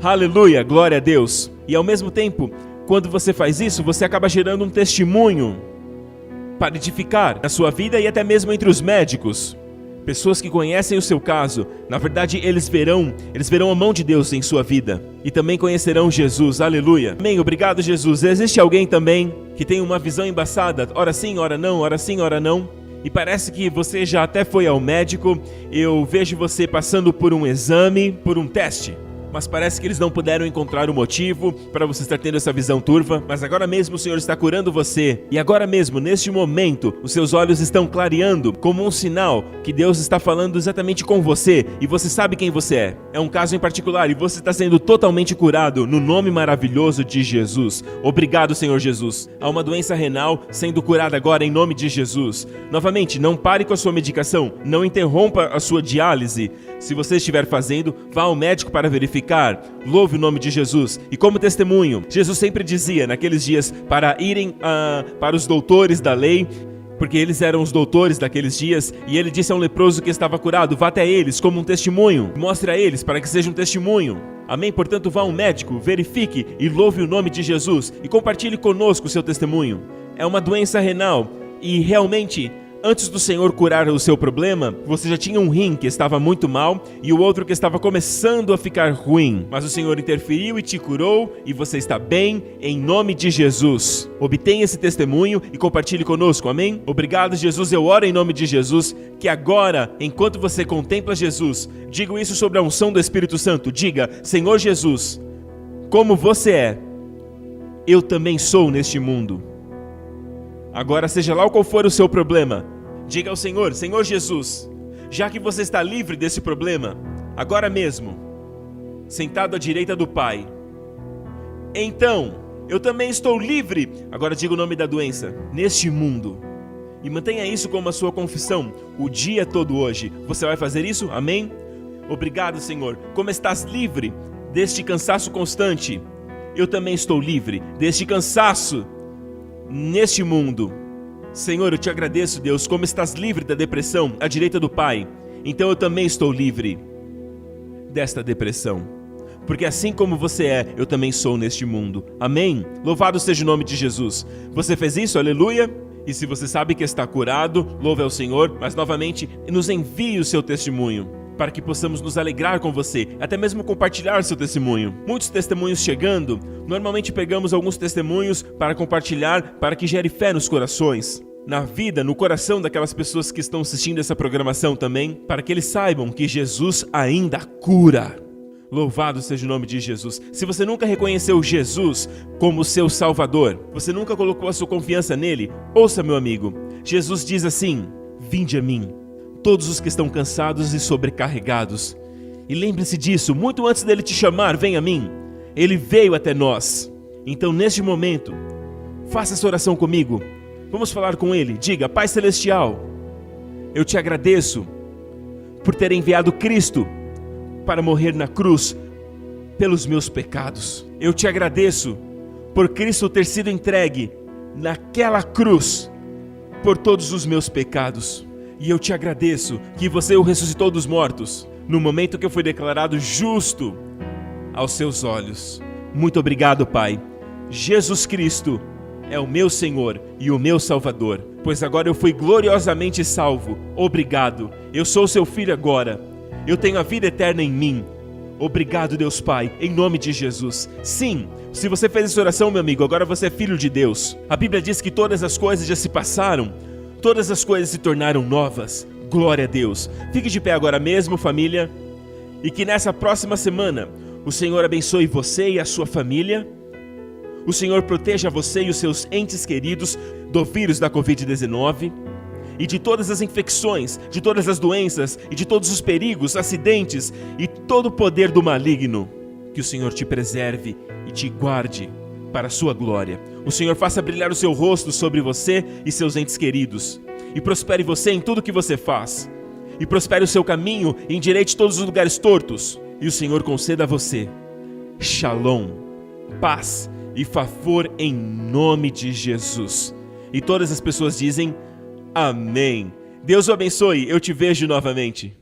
Aleluia, glória a Deus. E ao mesmo tempo, quando você faz isso, você acaba gerando um testemunho para edificar na sua vida e até mesmo entre os médicos. Pessoas que conhecem o seu caso, na verdade eles verão a mão de Deus em sua vida e também conhecerão Jesus, aleluia. Amém, obrigado Jesus. Existe alguém também que tem uma visão embaçada, ora sim, ora não, ora sim, ora não, e parece que você já até foi ao médico, eu vejo você passando por um exame, por um teste, mas parece que eles não puderam encontrar o motivo para você estar tendo essa visão turva, mas agora mesmo o Senhor está curando você, e agora mesmo, neste momento, os seus olhos estão clareando, como um sinal que Deus está falando exatamente com você, e você sabe quem você é. É um caso em particular, e você está sendo totalmente curado, no nome maravilhoso de Jesus. Obrigado, Senhor Jesus. Há uma doença renal sendo curada agora em nome de Jesus. Novamente, não pare com a sua medicação, não interrompa a sua diálise. Se você estiver fazendo, vá ao médico para verificar. Louve o nome de Jesus. E como testemunho, Jesus sempre dizia naqueles dias para irem para os doutores da lei, porque eles eram os doutores daqueles dias, e ele disse a um leproso que estava curado, vá até eles como um testemunho, mostre a eles para que seja um testemunho. Amém? Portanto, vá ao médico, verifique e louve o nome de Jesus e compartilhe conosco o seu testemunho. É uma doença renal e realmente, antes do Senhor curar o seu problema, você já tinha um rim que estava muito mal e o outro que estava começando a ficar ruim. Mas o Senhor interferiu e te curou e você está bem em nome de Jesus. Obtenha esse testemunho e compartilhe conosco, amém? Obrigado, Jesus. Eu oro em nome de Jesus que agora, enquanto você contempla Jesus, diga isso sobre a unção do Espírito Santo. Diga, Senhor Jesus, como você é, eu também sou neste mundo. Agora, seja lá qual for o seu problema, diga ao Senhor, Senhor Jesus, já que você está livre desse problema, agora mesmo, sentado à direita do Pai, então, eu também estou livre, agora diga o nome da doença, neste mundo. E mantenha isso como a sua confissão, o dia todo hoje. Você vai fazer isso? Amém? Obrigado, Senhor. Como estás livre deste cansaço constante, eu também estou livre deste cansaço neste mundo. Senhor, eu te agradeço, Deus, como estás livre da depressão à direita do Pai, então eu também estou livre desta depressão. porque assim como você é, eu também sou neste mundo. Amém? Louvado seja o nome de Jesus. Você fez isso? Aleluia! E se você sabe que está curado, louve ao Senhor, mas novamente nos envie o seu testemunho, para que possamos nos alegrar com você, até mesmo compartilhar seu testemunho. Muitos testemunhos chegando, normalmente pegamos alguns testemunhos para compartilhar, para que gere fé nos corações, na vida, no coração daquelas pessoas que estão assistindo essa programação também, para que eles saibam que Jesus ainda cura. Louvado seja o nome de Jesus. Se você nunca reconheceu Jesus como seu Salvador, você nunca colocou a sua confiança nele, ouça, meu amigo, Jesus diz assim: vinde a mim, todos os que estão cansados e sobrecarregados. E lembre-se disso, muito antes dele te chamar, vem a mim. Ele veio até nós. Então, neste momento, faça essa oração comigo. Vamos falar com ele. Diga: Pai Celestial, eu te agradeço por ter enviado Cristo para morrer na cruz pelos meus pecados. Eu te agradeço por Cristo ter sido entregue naquela cruz por todos os meus pecados. E eu te agradeço que você o ressuscitou dos mortos no momento que eu fui declarado justo aos seus olhos. Muito obrigado, Pai. Jesus Cristo é o meu Senhor e o meu Salvador, pois agora eu fui gloriosamente salvo. Obrigado. Eu sou seu filho agora. Eu tenho a vida eterna em mim. Obrigado, Deus Pai, em nome de Jesus. Sim, se você fez essa oração, meu amigo, agora você é filho de Deus. A Bíblia diz que todas as coisas já se passaram, todas as coisas se tornaram novas. Glória a Deus. Fique de pé agora mesmo, família, e que nessa próxima semana o Senhor abençoe você e a sua família. O Senhor proteja você e os seus entes queridos do vírus da Covid-19 e de todas as infecções, de todas as doenças e de todos os perigos, acidentes e todo o poder do maligno. Que o Senhor te preserve e te guarde para a sua glória. O Senhor faça brilhar o seu rosto sobre você e seus entes queridos, e prospere você em tudo que você faz, e prospere o seu caminho e endireite todos os lugares tortos, e o Senhor conceda a você Shalom, paz e favor em nome de Jesus. E todas as pessoas dizem amém. Deus o abençoe, eu te vejo novamente.